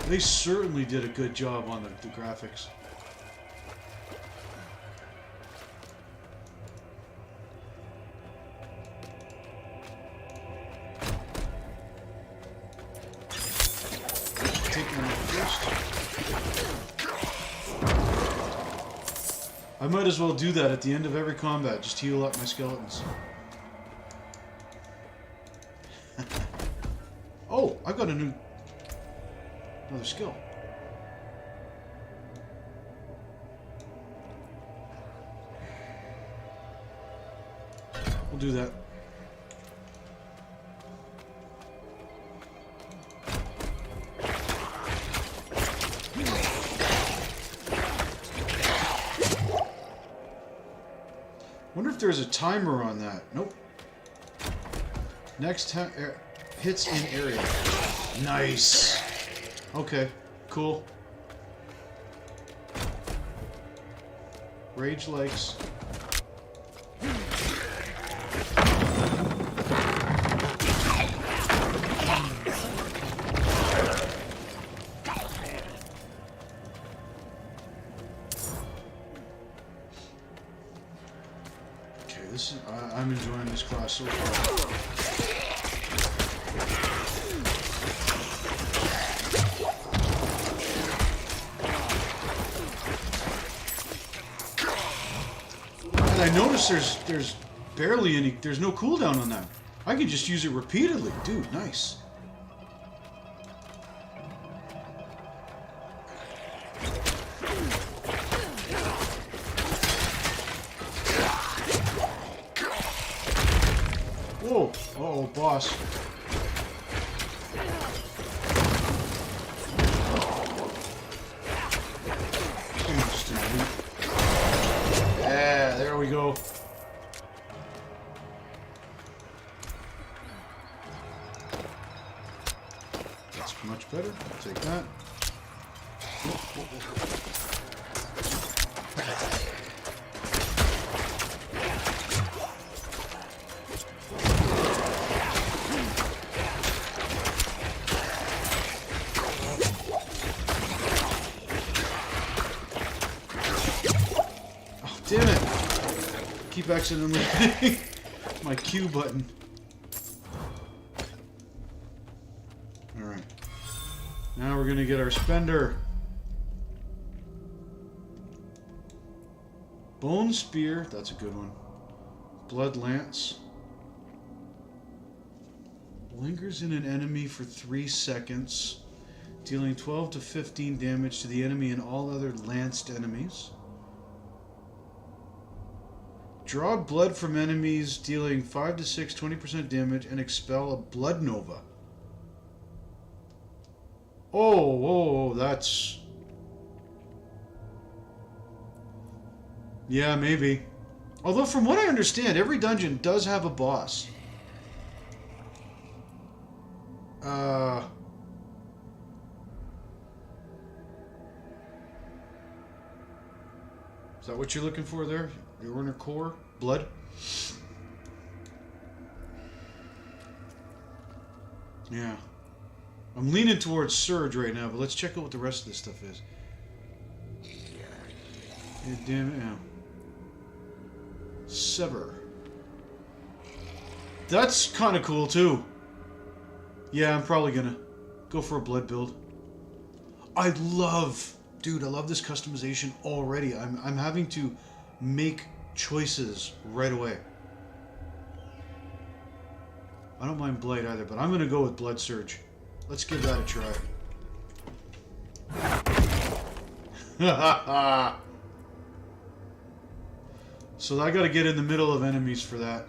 They certainly did a good job on the graphics. I might as well do that at the end of every combat, just heal up my skeletons. Oh, I've got another skill. We'll do that. Wonder if there's a timer on that. Nope. Next time hits in area. Nice. Okay, cool. Rage likes. Okay, this is. I'm enjoying this class so far. And I noticed there's barely any. There's no cooldown on that. I can just use it repeatedly, dude. Nice. Whoa! Uh-oh, boss. Yeah, there we go. That's much better. I'll take that. Damn it! Keep accidentally hitting my Q button. Alright. Now we're gonna get our spender. Bone Spear, that's a good one. Blood Lance. Lingers in an enemy for 3 seconds, dealing 12 to 15 damage to the enemy and all other lanced enemies. Draw blood from enemies, dealing 5 to 6, 20% damage, and expel a blood nova. Oh, that's... Yeah, maybe. Although, from what I understand, every dungeon does have a boss. Is that what you're looking for there? Your inner core? Blood? Yeah. I'm leaning towards Surge right now, but let's check out what the rest of this stuff is. Yeah, damn it, yeah. Sever. That's kind of cool, too. Yeah, I'm probably gonna go for a blood build. I love... Dude, I love this customization already. I'm having to make choices right away. I don't mind Blight either, but I'm going to go with Blood Surge. Let's give that a try. So I got to get in the middle of enemies for that.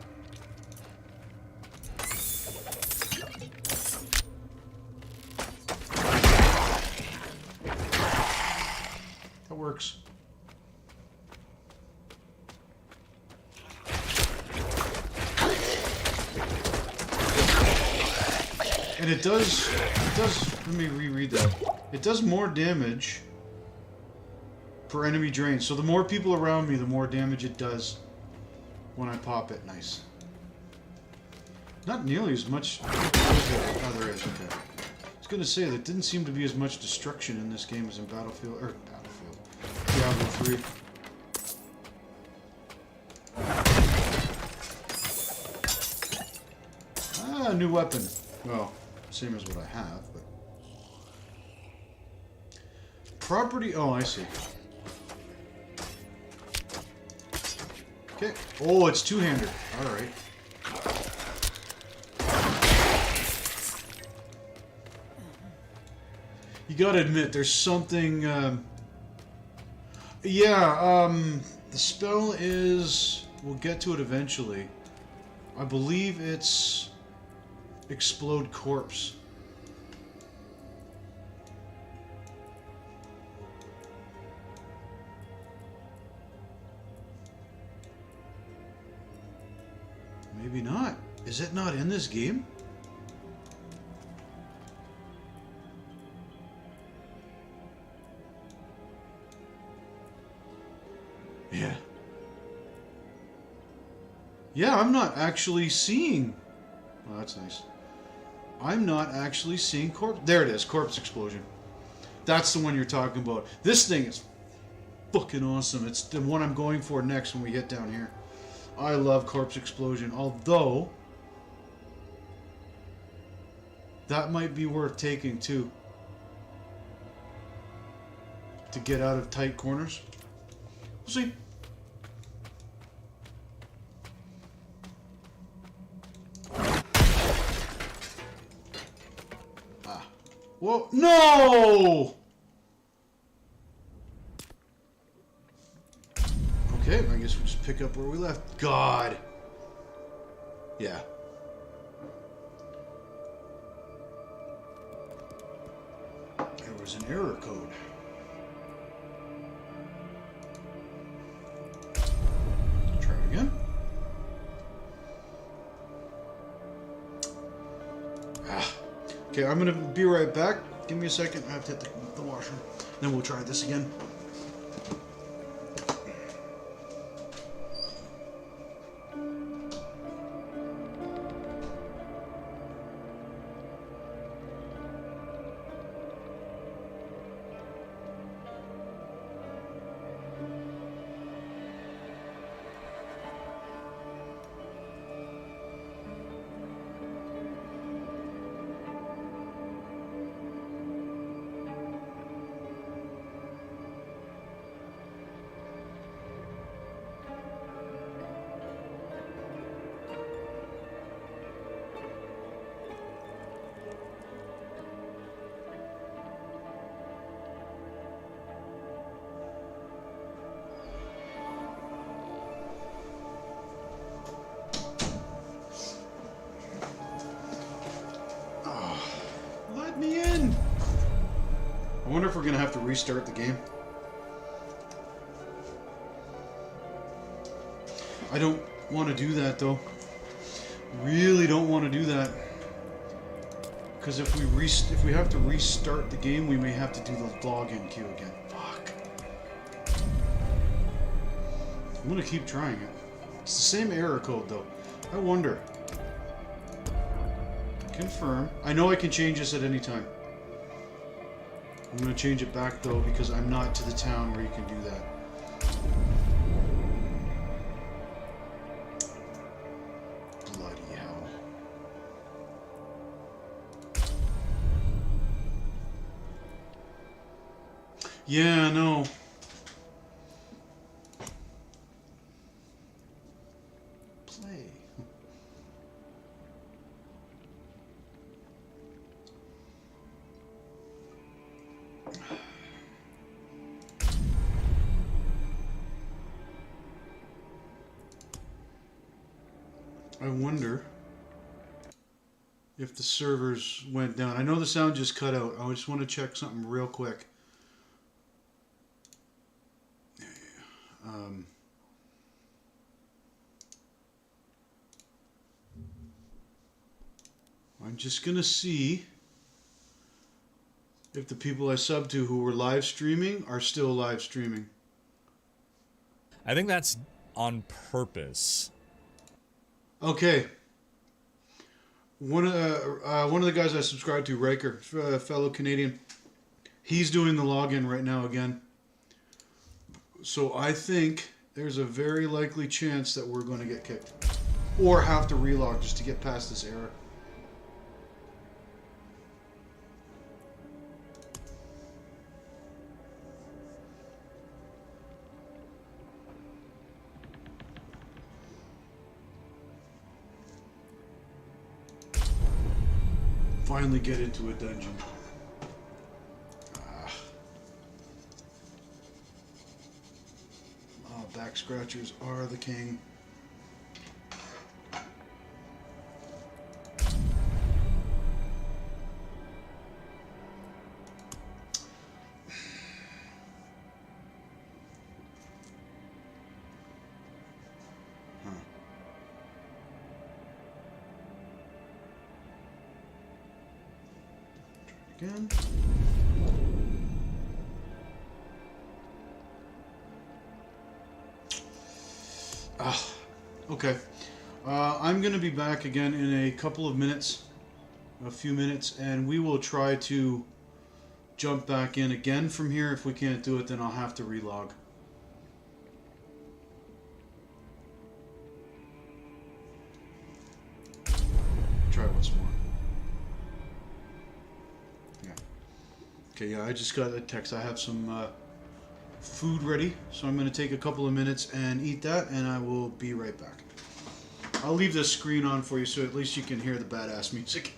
That works. And it does, let me reread that. It does more damage per enemy drain. So the more people around me, the more damage it does when I pop it. Nice. Not nearly as much. Oh, there is, okay. I was going to say, there didn't seem to be as much destruction in this game as in Battlefield, Diablo 3. Ah, new weapon. Well, same as what I have, but... Property... Oh, I see. Okay. Oh, it's two-hander. Alright. You gotta admit, there's something... the spell is... We'll get to it eventually. I believe it's Explode Corpse. Maybe not. Is it not in this game? Yeah. Yeah, I'm not actually seeing... Oh, that's nice. I'm not actually seeing Corpse... There it is, Corpse Explosion. That's the one you're talking about. This thing is fucking awesome. It's the one I'm going for next when we get down here. I love Corpse Explosion, although... that might be worth taking, too. To get out of tight corners. We'll see. Whoa, no! Okay, I guess we'll just pick up where we left. God. Yeah. There was an error code. Try it again. Okay, I'm gonna be right back. Give me a second. I have to hit the washer. Then we'll try this again. Let me in! I wonder if we're gonna have to restart the game. I don't want to do that though. Really don't want to do that. Because if we have to restart the game, we may have to do the login queue again. Fuck. I'm gonna keep trying it. It's the same error code though. I wonder. Confirm. I know I can change this at any time. I'm going to change it back though because I'm not to the town where you can do that. Bloody hell. Yeah, no. Play. I wonder if the servers went down. I know the sound just cut out. I just want to check something real quick. I'm just going to see if the people I subbed to who were live streaming are still live streaming. I think that's on purpose. Okay. One of the guys I subscribe to, Riker, a fellow Canadian, he's doing the login right now again. So I think there's a very likely chance that we're going to get kicked. Or have to relog just to get past this error. Finally get into a dungeon. Oh, back scratchers are the king. again. Okay. I'm going to be back again in a couple of minutes, a few minutes, and we will try to jump back in again from here. If we can't do it, then I'll have to relog. Try once more. Yeah. Okay, yeah, I just got a text. I have some food ready, so I'm going to take a couple of minutes and eat that, and I will be right back. I'll leave the screen on for you so at least you can hear the badass music.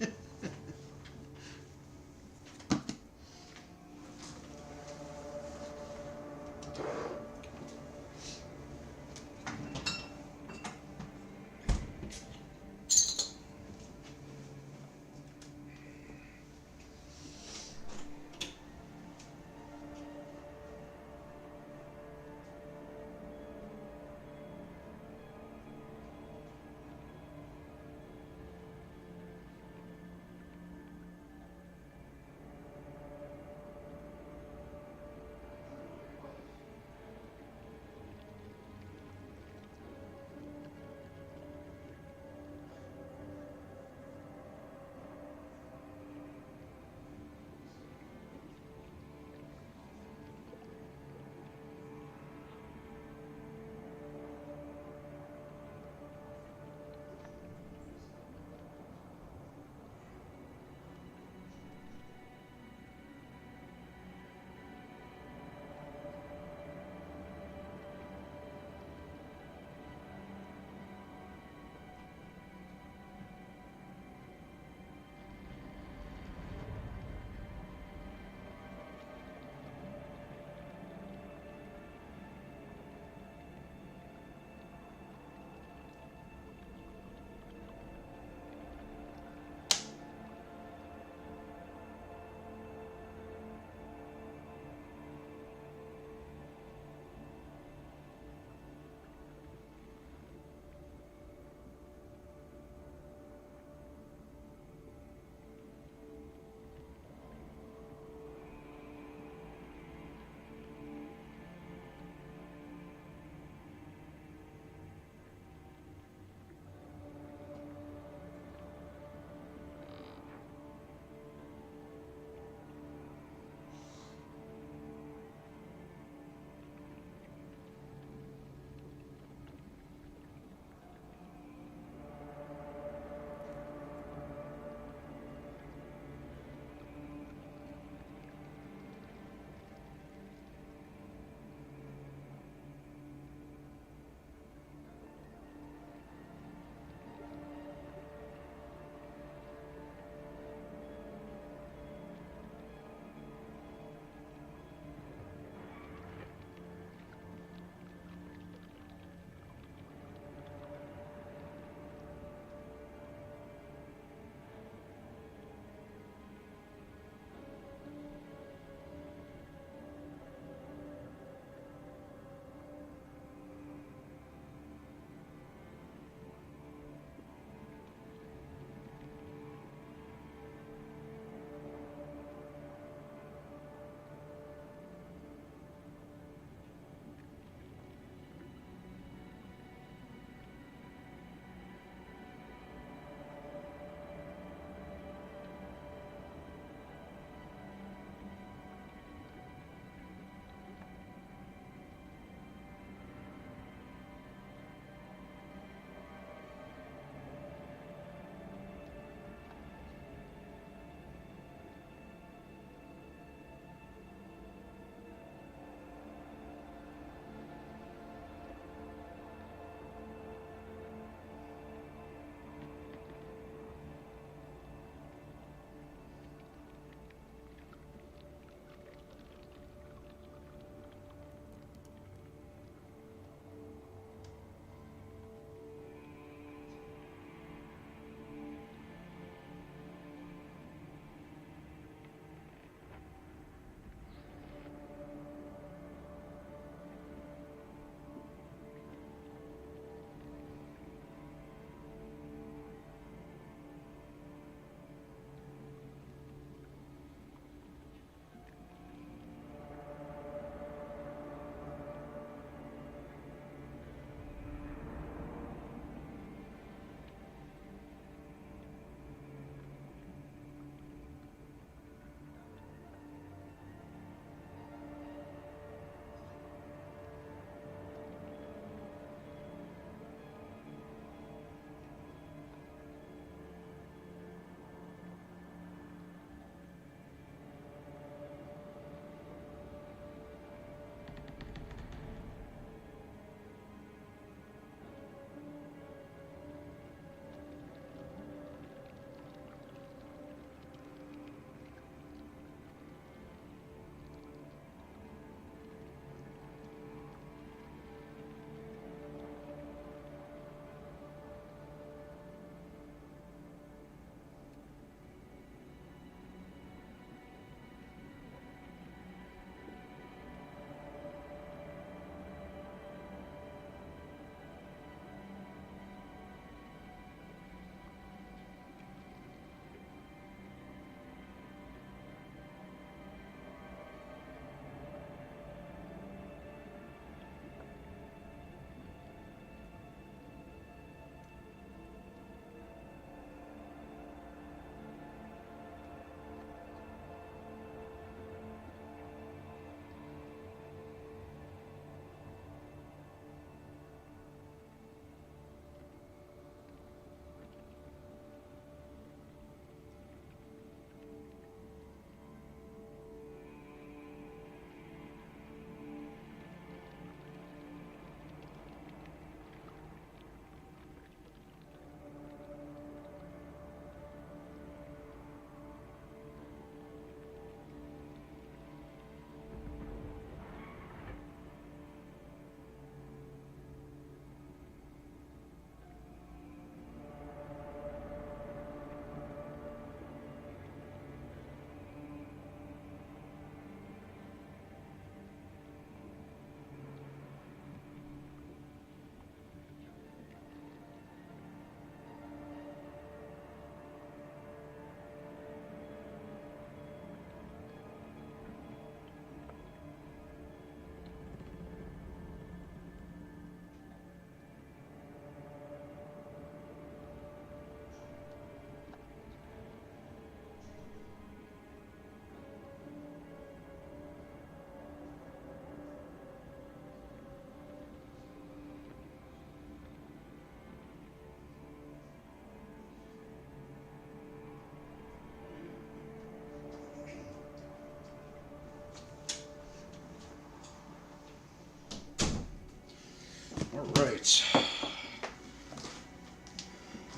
Right.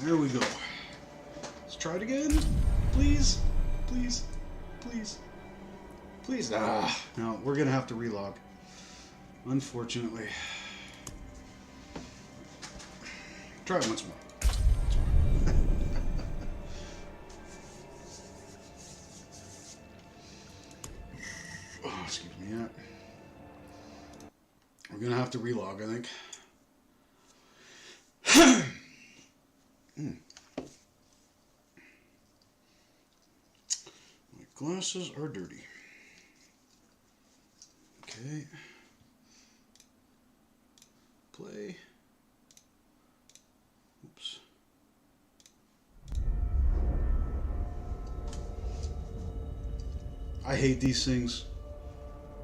There we go. Let's try it again. Please. Please. Please. Please. Ah. No, we're going to have to relog. Unfortunately. Try it once more. Oh, excuse me. Yeah. We're going to have to relog, I think. My glasses are dirty. Okay. Play. Oops. I hate these things.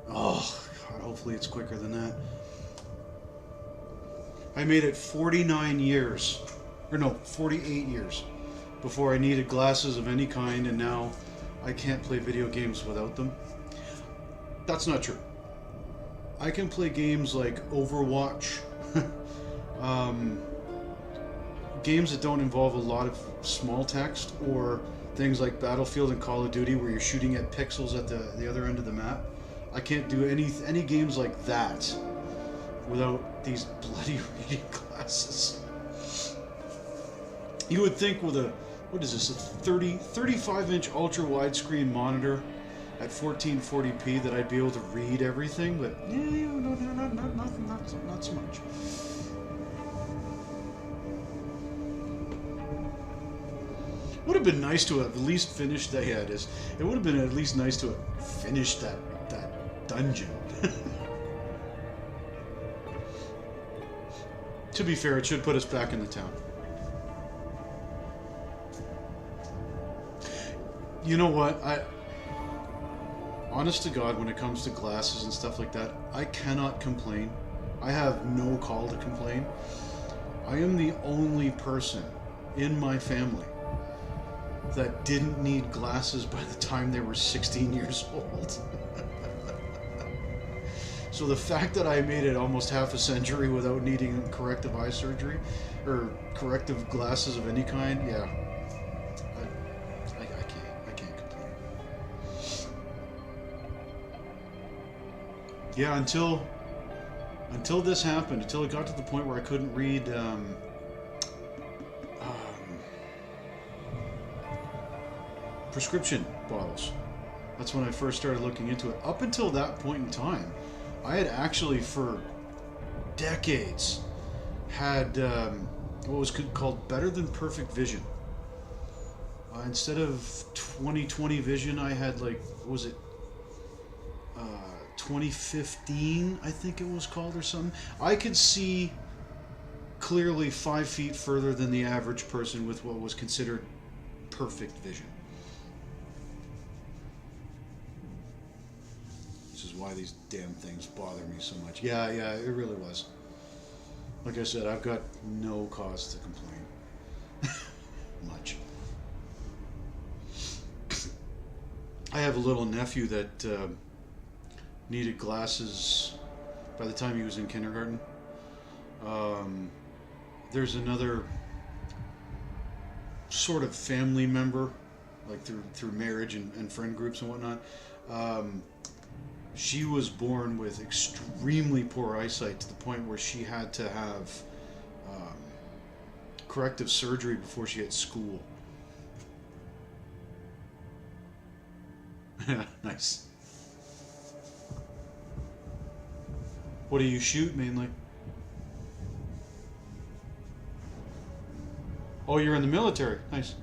Oh, God, hopefully it's quicker than that. I made it 49 years, or no, 48 years before I needed glasses of any kind, and now I can't play video games without them. That's not true. I can play games like Overwatch, games that don't involve a lot of small text, or things like Battlefield and Call of Duty where you're shooting at pixels at the other end of the map. I can't do any games like that without these bloody reading glasses. You would think with a, what is this, a 35-inch ultra-widescreen monitor at 1440p that I'd be able to read everything, but yeah, not so much. Would have been nice to have at least finished that. Yeah, it would have been at least nice to have finished that dungeon. To be fair, it should put us back in the town. You know what? Honest to God, when it comes to glasses and stuff like that, I cannot complain. I have no call to complain. I am the only person in my family that didn't need glasses by the time they were 16 years old. So the fact that I made it almost half a century without needing corrective eye surgery or corrective glasses of any kind, yeah, I can't complain. Yeah, until this happened, until it got to the point where I couldn't read prescription bottles. That's when I first started looking into it. Up until that point in time, I had actually for decades had what was called better than perfect vision. Instead of 20/20 vision, I had like, what was it, 2015, I think it was called, or something. I could see clearly 5 feet further than the average person with what was considered perfect vision. Why these damn things bother me so much. Yeah, it really was. Like I said, I've got no cause to complain. Much. I have a little nephew that needed glasses by the time he was in kindergarten. There's another sort of family member, like through marriage and friend groups and whatnot. She was born with extremely poor eyesight to the point where she had to have corrective surgery before she hit school. Nice. What do you shoot mainly? Oh, you're in the military. Nice.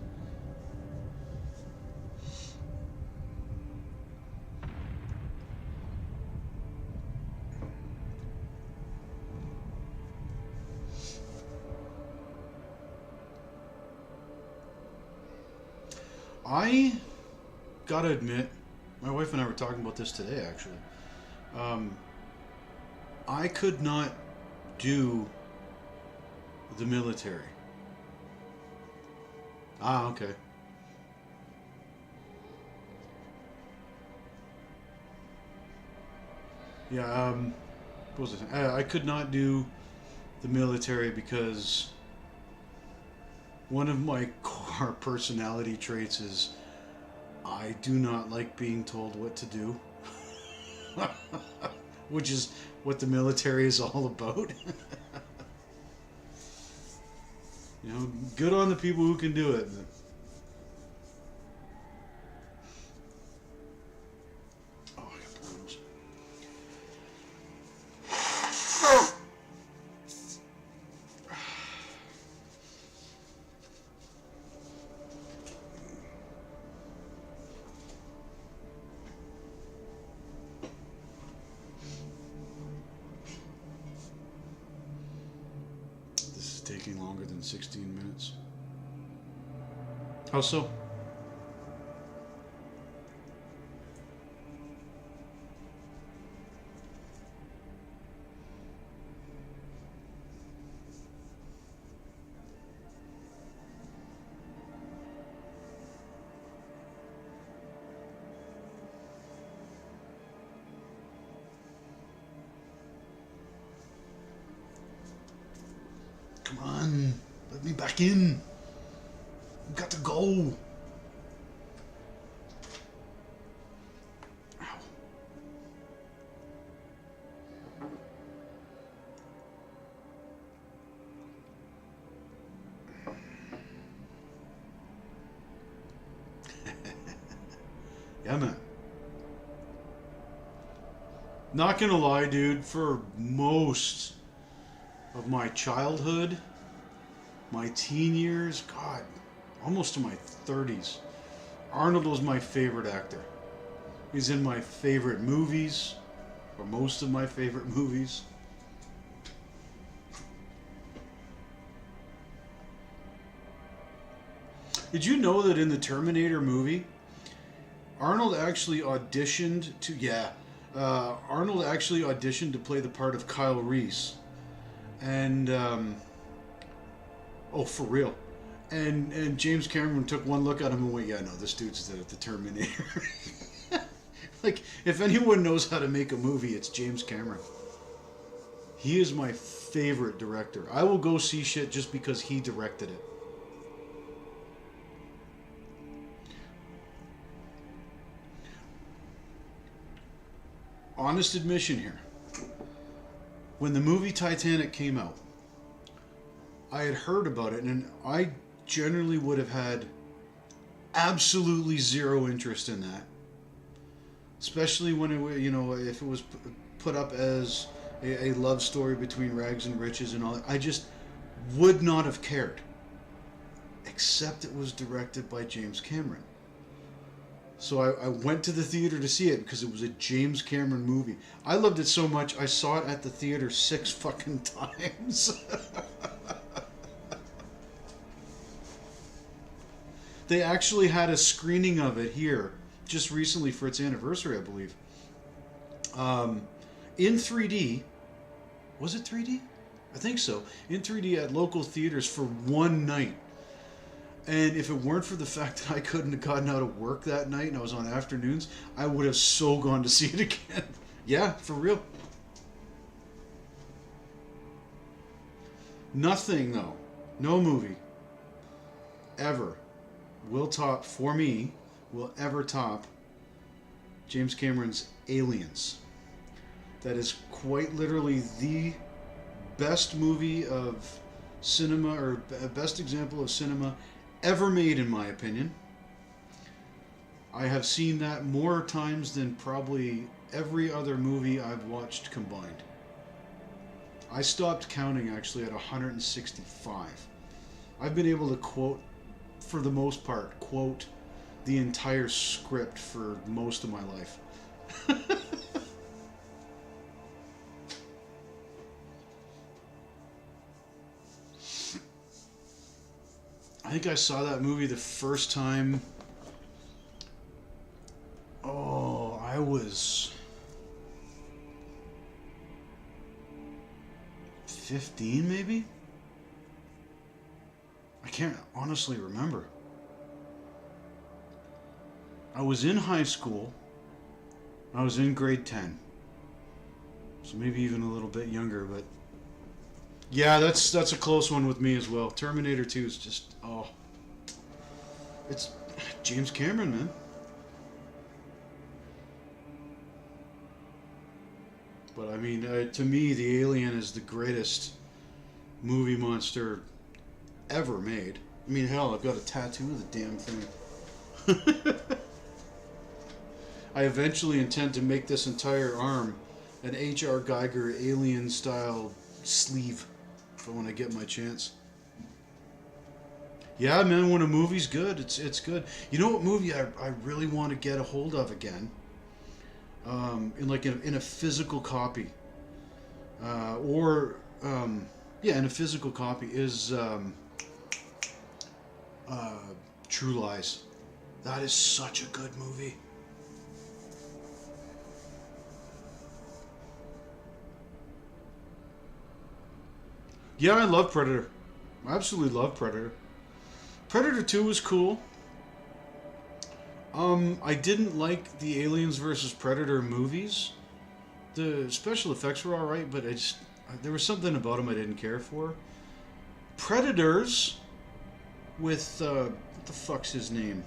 I gotta admit, my wife and I were talking about this today, actually. I could not do the military. Ah, okay. Yeah, what was it? I could not do the military because one of my core personality traits is I do not like being told what to do. Which is what the military is all about. You know, good on the people who can do it. But... oh, I got blues. This is taking longer than 16 minutes. How so? Come on, let me back in. I've got to go. Ow. Yeah, man. Not gonna lie, dude, for most of my childhood, my teen years, God, almost to my 30s, Arnold was my favorite actor. He's in my favorite movies, or most of my favorite movies. Did you know that in the Terminator movie, Arnold actually auditioned to play the part of Kyle Reese. And, oh, for real. And James Cameron took one look at him and went, yeah, no, this dude's the Terminator. Like, if anyone knows how to make a movie, it's James Cameron. He is my favorite director. I will go see shit just because he directed it. Honest admission here. When the movie Titanic came out, I had heard about it, and I generally would have had absolutely zero interest in that. Especially when it, you know, if it was put up as a love story between rags and riches and all that. I just would not have cared. Except it was directed by James Cameron. So I went to the theater to see it because it was a James Cameron movie. I loved it so much, I saw it at the theater 6 fucking times. They actually had a screening of it here just recently for its anniversary, I believe. In 3D. Was it 3D? I think so. In 3D at local theaters for one night. And if it weren't for the fact that I couldn't have gotten out of work that night and I was on afternoons, I would have so gone to see it again. Yeah, for real. Nothing, though. No movie ever will top, for me, will ever top James Cameron's Aliens. That is quite literally the best movie of cinema, or best example of cinema ever made, in my opinion. I have seen that more times than probably every other movie I've watched combined. I stopped counting actually at 165. I've been able to quote, for the most part, quote the entire script for most of my life. I think I saw that movie the first time. Oh, I was 15, maybe? I can't honestly remember. I was in high school. I was in grade 10. So maybe even a little bit younger, but Yeah, that's a close one with me as well. Terminator 2 is just, oh. It's James Cameron, man. But I mean, to me, the Alien is the greatest movie monster ever made. I mean, hell, I've got a tattoo of the damn thing. I eventually intend to make this entire arm an H.R. Geiger Alien-style sleeve for when I get my chance. Yeah, man, when a movie's good, it's good. You know what movie I really want to get a hold of again? In a physical copy. In a physical copy is True Lies. That is such a good movie. Yeah, I love Predator. I absolutely love Predator. Predator 2 was cool. I didn't like the Aliens vs. Predator movies. The special effects were alright, but there was something about them I didn't care for. Predators with, what the fuck's his name?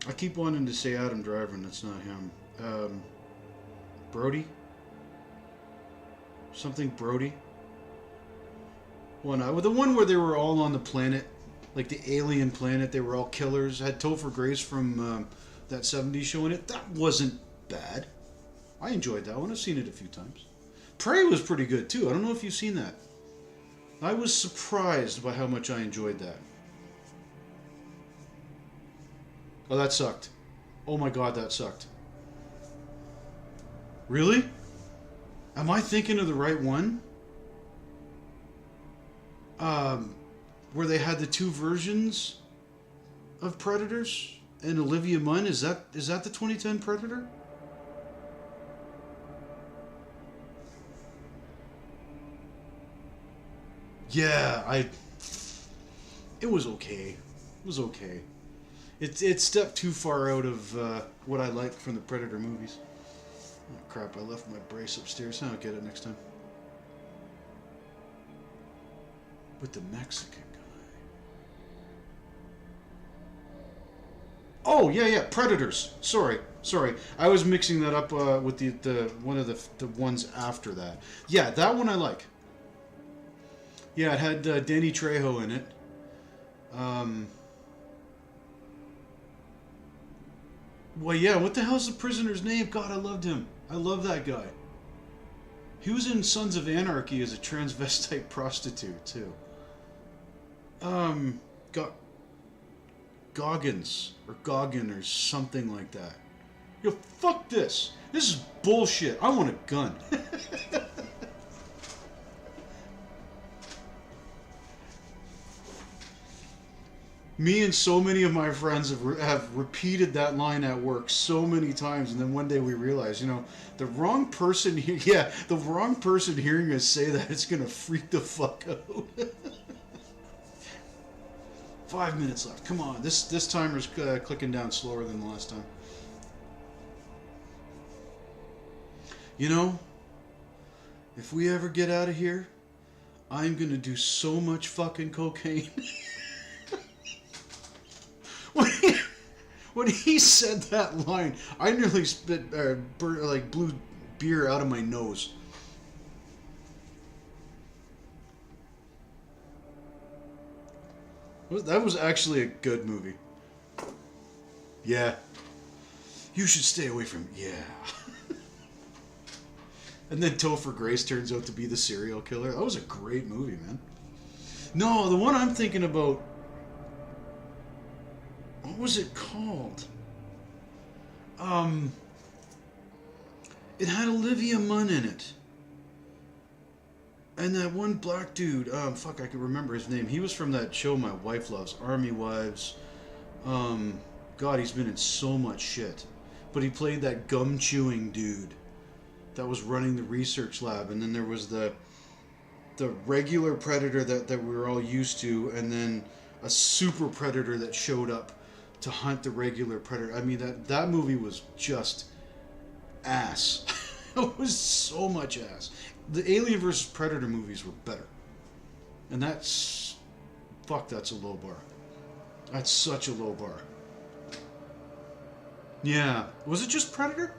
I keep wanting to say Adam Driver, and it's not him. Brody? Something Brody? The one where they were all on the planet, like the alien planet, they were all killers. Had Topher Grace from that 70s show in it. That wasn't bad. I enjoyed that one. I've seen it a few times. Prey was pretty good too. I don't know if you've seen that. I was surprised by how much I enjoyed that. Oh, that sucked. Oh my god, that sucked. Really? Am I thinking of the right one? Where they had the two versions of Predators and Olivia Munn. Is that the 2010 Predator? Yeah, it was okay. It was okay. It stepped too far out of what I like from the Predator movies. Oh crap, I left my brace upstairs. I'll get it next time. With the Mexican guy. Oh, yeah, Predators. Sorry. I was mixing that up with the one of the ones after that. Yeah, that one I like. Yeah, it had Danny Trejo in it. Well, yeah, what the hell's the prisoner's name? God, I loved him. I love that guy. He was in Sons of Anarchy as a transvestite prostitute, too. Goggins, or Goggin, or something like that. Yo, fuck this. This is bullshit. I want a gun. Me and so many of my friends have repeated that line at work so many times, and then one day we realized, the wrong person the wrong person hearing us say that, it's gonna freak the fuck out. 5 minutes left. Come on, this timer's clicking down slower than the last time. If we ever get out of here, I'm gonna do so much fucking cocaine. When he said that line, I nearly blew beer out of my nose. That was actually a good movie. Yeah. You should stay away from... Yeah. And then Topher Grace turns out to be the serial killer. That was a great movie, man. No, the one I'm thinking about... What was it called? It had Olivia Munn in it. And that one black dude, fuck, I can remember his name. He was from that show my wife loves, Army Wives. God, he's been in so much shit. But he played that gum-chewing dude that was running the research lab. And then there was the regular Predator that we were all used to, and then a super Predator that showed up to hunt the regular Predator. I mean, that movie was just ass. That was so much ass. The Alien vs. Predator movies were better. And that's... Fuck, that's a low bar. That's such a low bar. Yeah. Was it just Predator?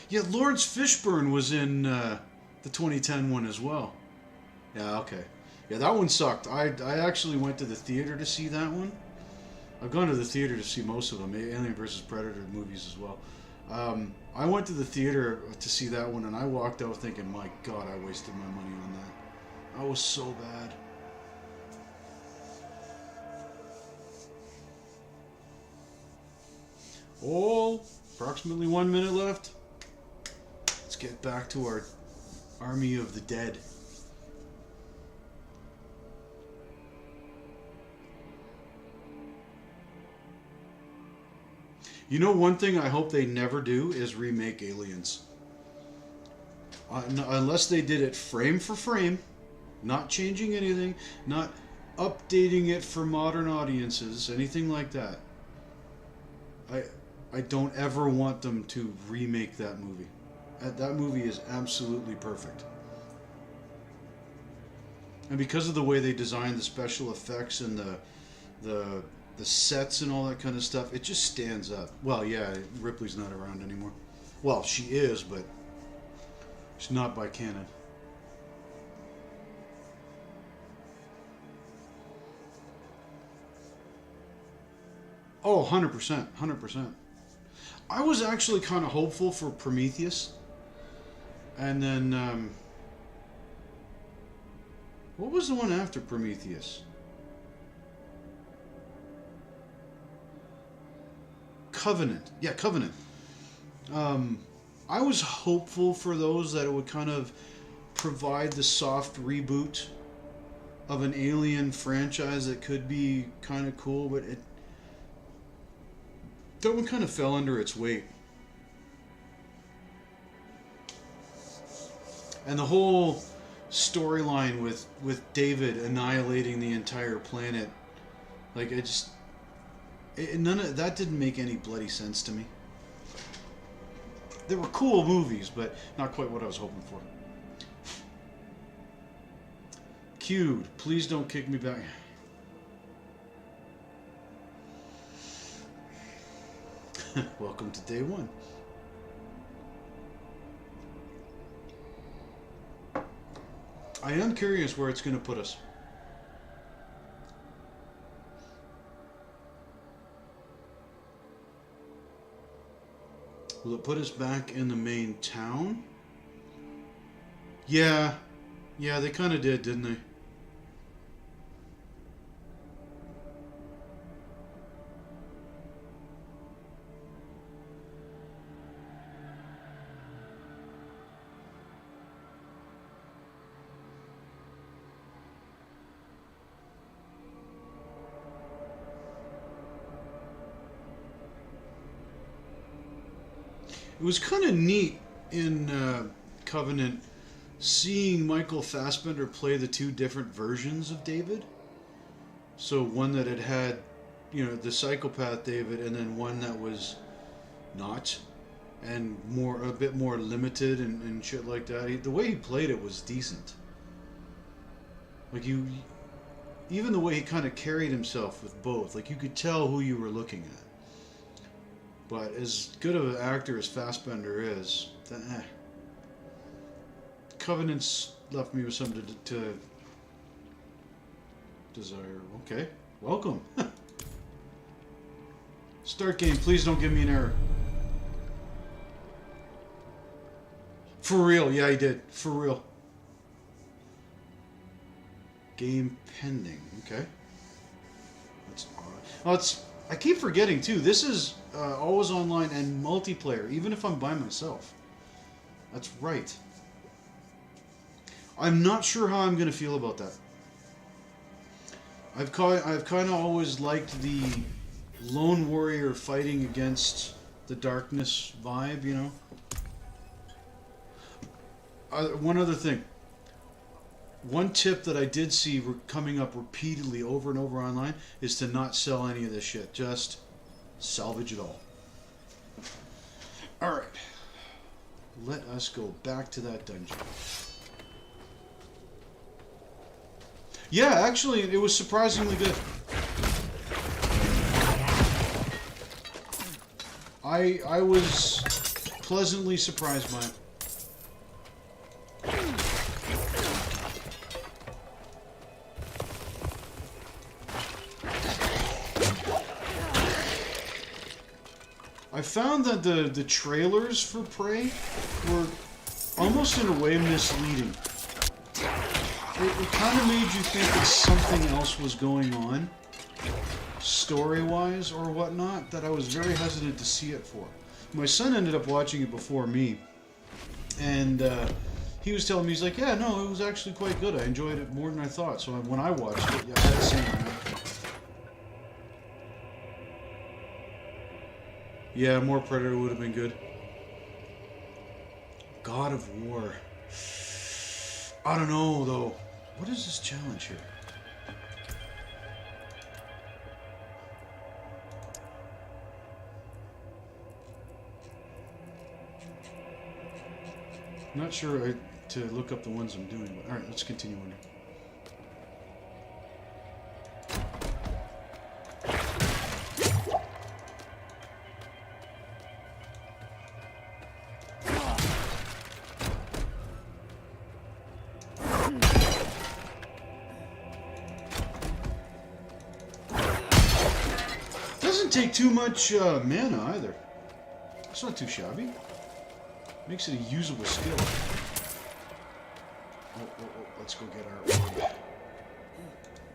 Yeah, Lawrence Fishburne was in the 2010 one as well. Yeah, okay. Yeah, that one sucked. I actually went to the theater to see that one. I've gone to the theater to see most of them, Alien vs. Predator movies as well. I went to the theater to see that one, and I walked out thinking, my God, I wasted my money on that. That was so bad. Oh, approximately 1 minute left. Let's get back to our army of the dead. You know, one thing I hope they never do is remake Aliens. Unless they did it frame for frame, not changing anything, not updating it for modern audiences, anything like that. I don't ever want them to remake that movie. That movie is absolutely perfect. And because of the way they designed the special effects and the sets and all that kind of stuff, it just stands up. Well, yeah, Ripley's not around anymore. Well, she is, but she's not by canon. Oh, 100%, 100%. I was actually kind of hopeful for Prometheus. And then, what was the one after Prometheus? Covenant. Yeah, Covenant. I was hopeful for those that it would kind of provide the soft reboot of an Alien franchise that could be kind of cool, but that one kind of fell under its weight. And the whole storyline with David annihilating the entire planet, like none of that didn't make any bloody sense to me. They were cool movies, but not quite what I was hoping for. Queued. Please don't kick me back. Welcome to day one. I am curious where it's going to put us. Will it put us back in the main town? Yeah. Yeah, they kind of did, didn't they? It was kind of neat in Covenant seeing Michael Fassbender play the two different versions of David. So one that had, you know, the psychopath David, and then one that was not, and a bit more limited and shit like that. The way he played it was decent. Like even the way he kind of carried himself with both, like you could tell who you were looking at. But as good of an actor as Fassbender is, Covenant's left me with something to desire. Okay, welcome. Start game, please don't give me an error. For real, yeah, he did. For real. Game pending. Okay. That's odd. Oh, I keep forgetting too. This is always online and multiplayer, even if I'm by myself. That's right. I'm not sure how I'm going to feel about that. I've kind of always liked the lone warrior fighting against the darkness vibe, you know. One other thing. One tip that I did see coming up repeatedly over and over online is to not sell any of this shit. Just salvage it all. Alright. Let us go back to that dungeon. Yeah, actually, it was surprisingly good. I was pleasantly surprised by it. I found that the trailers for Prey were almost in a way misleading. It kind of made you think that something else was going on, story-wise or whatnot, that I was very hesitant to see it for. My son ended up watching it before me, and he was telling me, he's like, yeah, no, it was actually quite good. I enjoyed it more than I thought. So when I watched it, yeah, I had the same reaction. Yeah, more Predator would have been good. God of War. I don't know, though. What is this challenge here? I'm not sure to look up the ones I'm doing, but alright, let's continue on. Doesn't take too much mana either. It's not too shabby. Makes it a usable skill. Oh, let's go get our orb.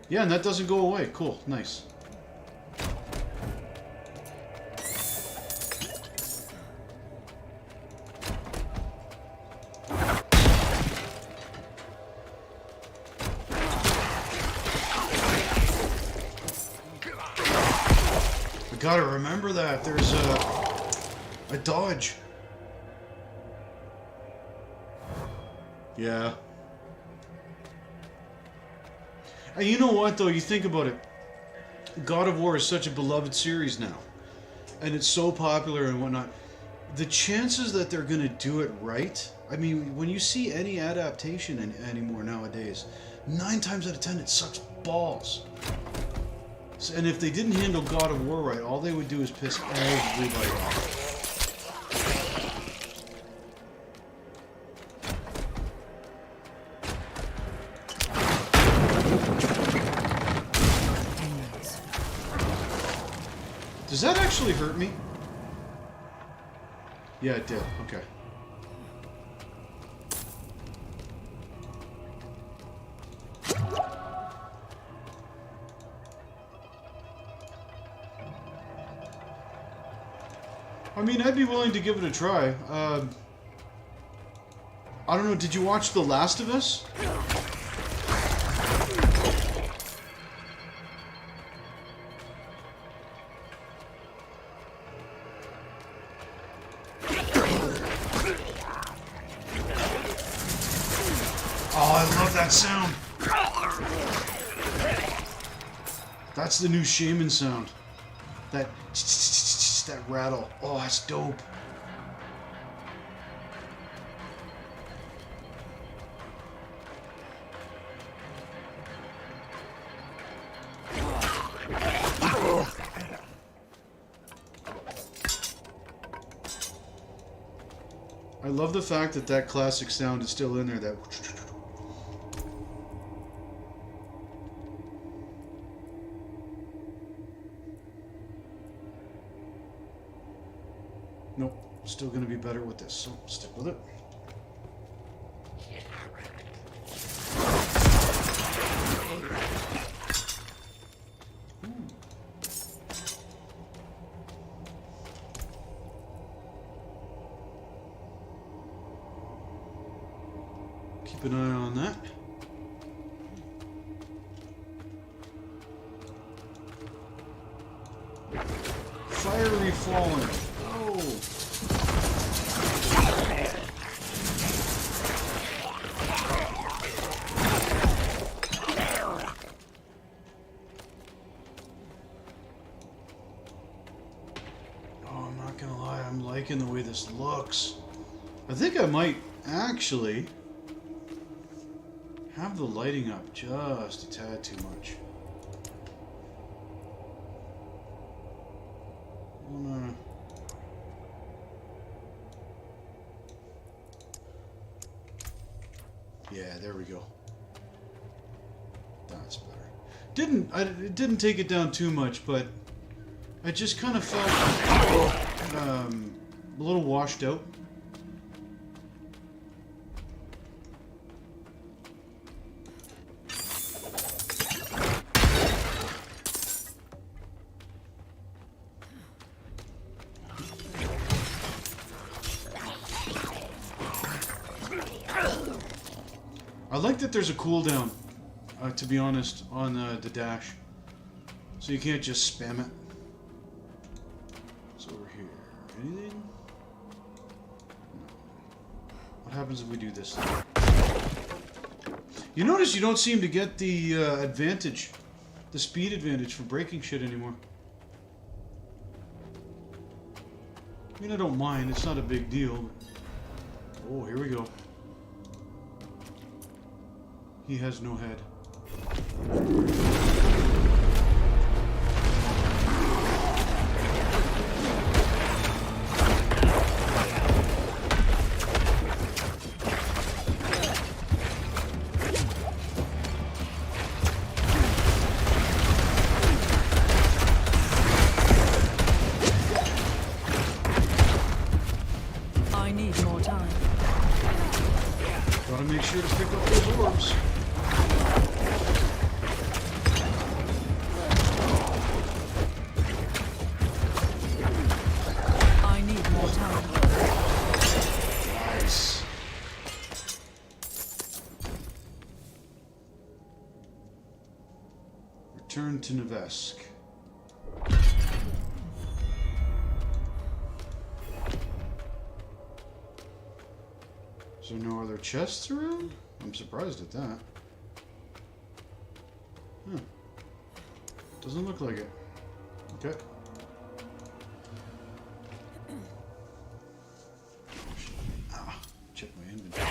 Yeah, and that doesn't go away. Cool, nice. I gotta remember that. There's a dodge. Yeah. And you know what, though? You think about it. God of War is such a beloved series now. And it's so popular and whatnot. The chances that they're going to do it right... I mean, when you see any adaptation anymore nowadays, 9 times out of 10 it sucks balls. And if they didn't handle God of War right, all they would do is piss everybody off. Does that actually hurt me? Yeah, it did. Okay. I mean, I'd be willing to give it a try. I don't know, did you watch The Last of Us? Oh, I love that sound. That's the new Shaman sound. That rattle. Oh, that's dope. I love the fact that that classic sound is still in there. That. Nope, still gonna be better with this, so stick with it. Keep an eye on that. Fiery Fallen. Oh. liking the way this looks. I think I might actually have the lighting up just a tad too much. Yeah, there we go. That's better. It didn't take it down too much, but I just kind of felt a little washed out. I like that there's a cooldown, to be honest, on the dash. So you can't just spam it. It's over here. Anything? No. What happens if we do this? You notice you don't seem to get the advantage, the speed advantage for breaking shit anymore. I mean, I don't mind. It's not a big deal. Oh, here we go. He has no head. I need more time. Gotta make sure to pick up those orbs. I need more time. Nice. Return to Nevesk. Is there no other chests around? I'm surprised at that. Huh. Doesn't look like it. Okay. Ah, check my inventory.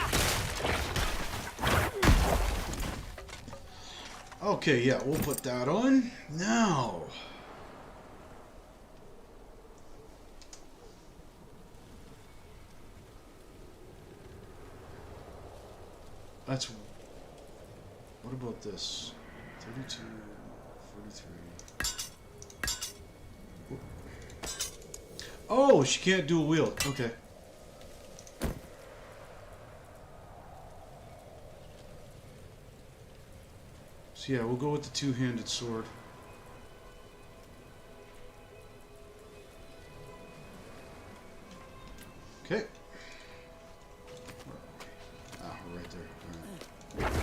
Okay, yeah, we'll put that on. Now. That's... What about this? 32, 43... Oh, she can't dual wield. Okay. So yeah, we'll go with the two-handed sword. Okay. Ah, we're right there. All right.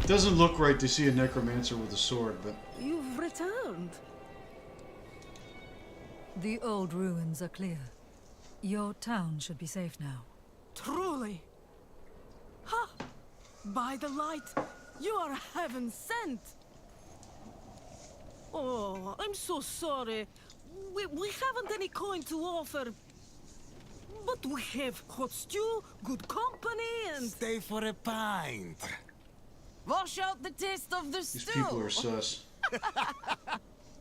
Doesn't look right to see a necromancer with a sword, but... You've returned. The old ruins are clear. Your town should be safe now. Truly. Ha! By the light, you are heaven sent. Oh, I'm so sorry. We haven't any coin to offer. But we have hot stew, good company, and... Stay for a pint. Wash out the taste of the stew. These people are sus.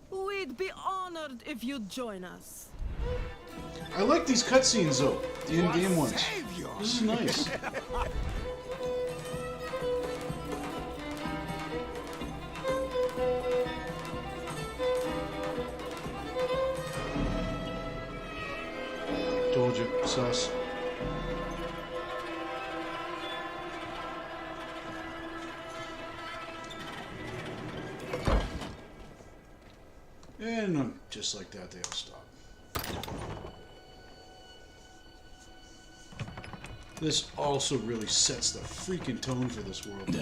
We'd be honored if you'd join us. I like these cutscenes though, the in-game ones. This is nice. Told you, sus. And just like that, they all stop. This also really sets the freaking tone for this world.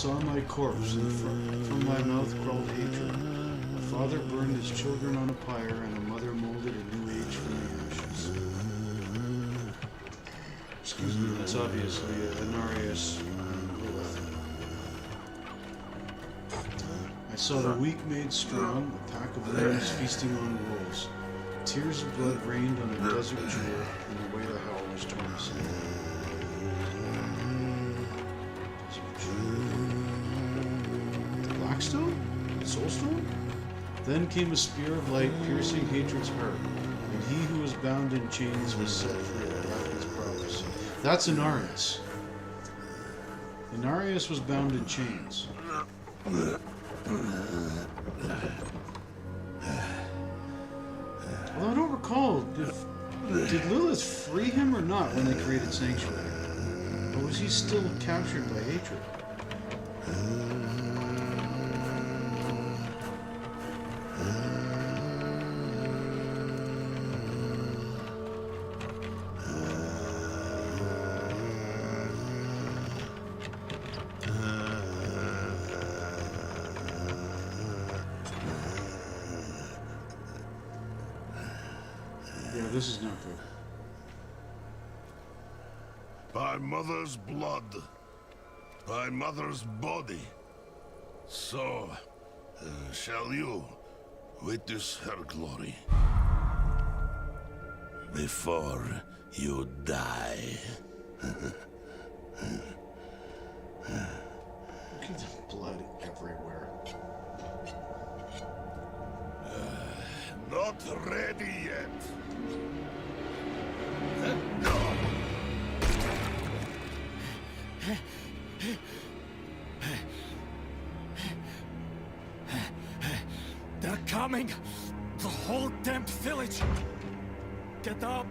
saw my corpse, and from my mouth crawled hatred. A father burned his children on a pyre, and a mother molded a new age from the ashes. Excuse me, that's obviously Anarius Lilith. I saw the weak made strong, a pack of lambs feasting on wolves. Tears of blood rained on a desert jewel, and the way to hell was torn asunder. Blackstone? Soulstone? Then came a spear of light, piercing hatred's heart, and he who was bound in chains was set free. Raphael's prophecy. That's Inarius. Inarius was bound in chains. Although I don't recall, did Lilith free him or not when they created Sanctuary? Or was he still captured by hatred? Yeah, this is not good. By mother's blood, by mother's body, so shall you witness her glory before you die. Look at the blood everywhere. Not ready yet. They're coming! The whole damn village! Get up!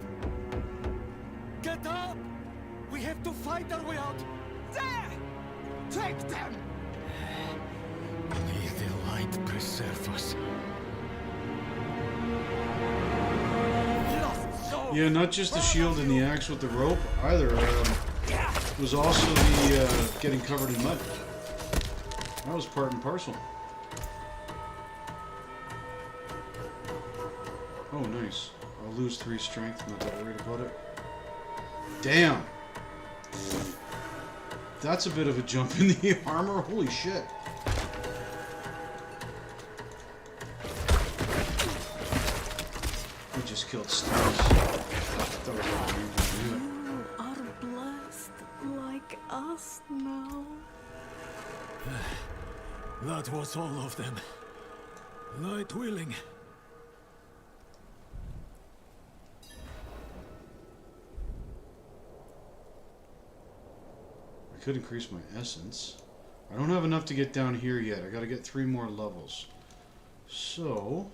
Get up! We have to fight our way out! There! Take them! May the light preserve us. Yeah, not just the shield and the axe with the rope either. It was also the getting covered in mud. That was part and parcel. Oh, nice. I'll lose 3 strength, not that worried about it. Damn! That's a bit of a jump in the armor, holy shit. We just killed Stars. That was all You are blessed like us now. That was all of them. Light willing. I could increase my essence. I don't have enough to get down here yet. I gotta get 3 more levels. So...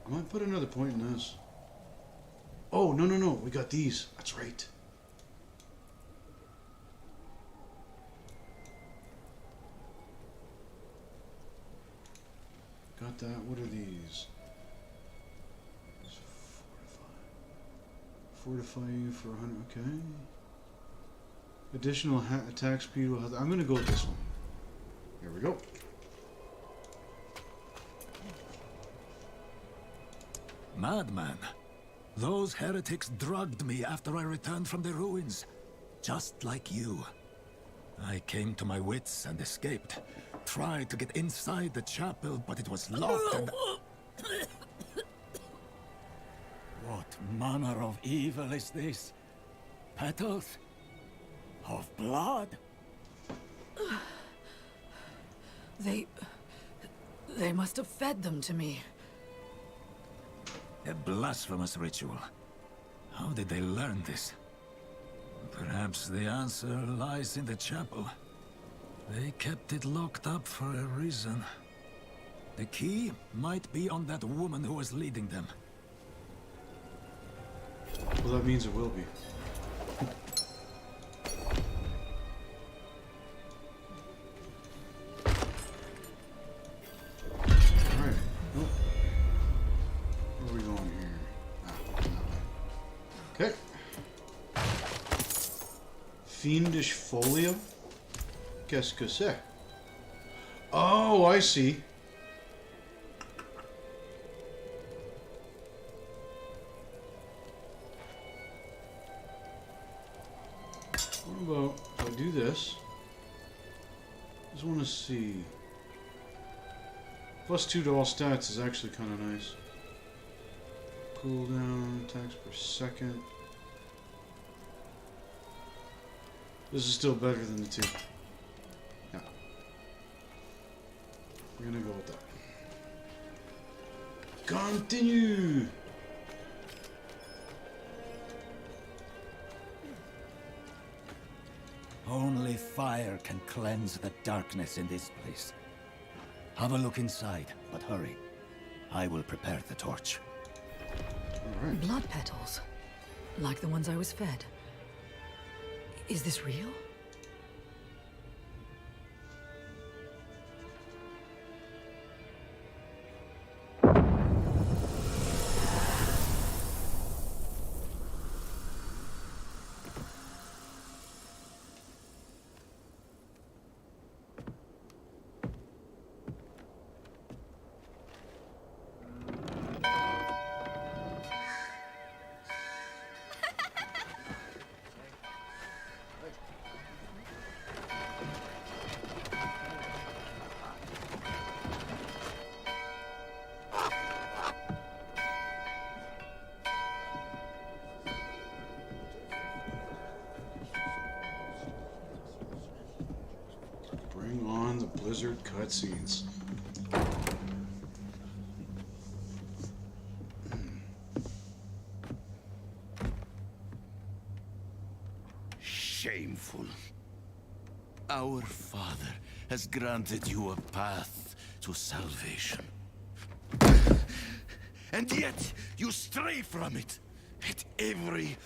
I might put another point in this. Oh, no, no, no. We got these. That's right. Got that. What are these? Fortify you for 100. Okay. Additional attack speed will have... I'm going to go with this one. Here we go. Madman. Those heretics drugged me after I returned from the ruins. Just like you. I came to my wits and escaped. Tried to get inside the chapel, but it was locked and... What manner of evil is this? Petals? Of blood? They must have fed them to me. A blasphemous ritual. How did they learn this? Perhaps the answer lies in the chapel. They kept it locked up for a reason. The key might be on that woman who was leading them. Well, that means it will be. Alright. Nope. Where are we going here? Ah, okay. Fiendish folio? Qu'est-ce que c'est? Oh, I see. What about if I do this? Just want to see. +2 to all stats is actually kind of nice. Cooldown, attacks per second. This is still better than the 2. Yeah. We're gonna go with that. Continue! Only fire can cleanse the darkness in this place. Have a look inside, but hurry. I will prepare the torch. Right. Blood petals. Like the ones I was fed. Is this real? Bring on the Blizzard cutscenes. Shameful. Our Father has granted you a path to salvation. And yet, you stray from it. At every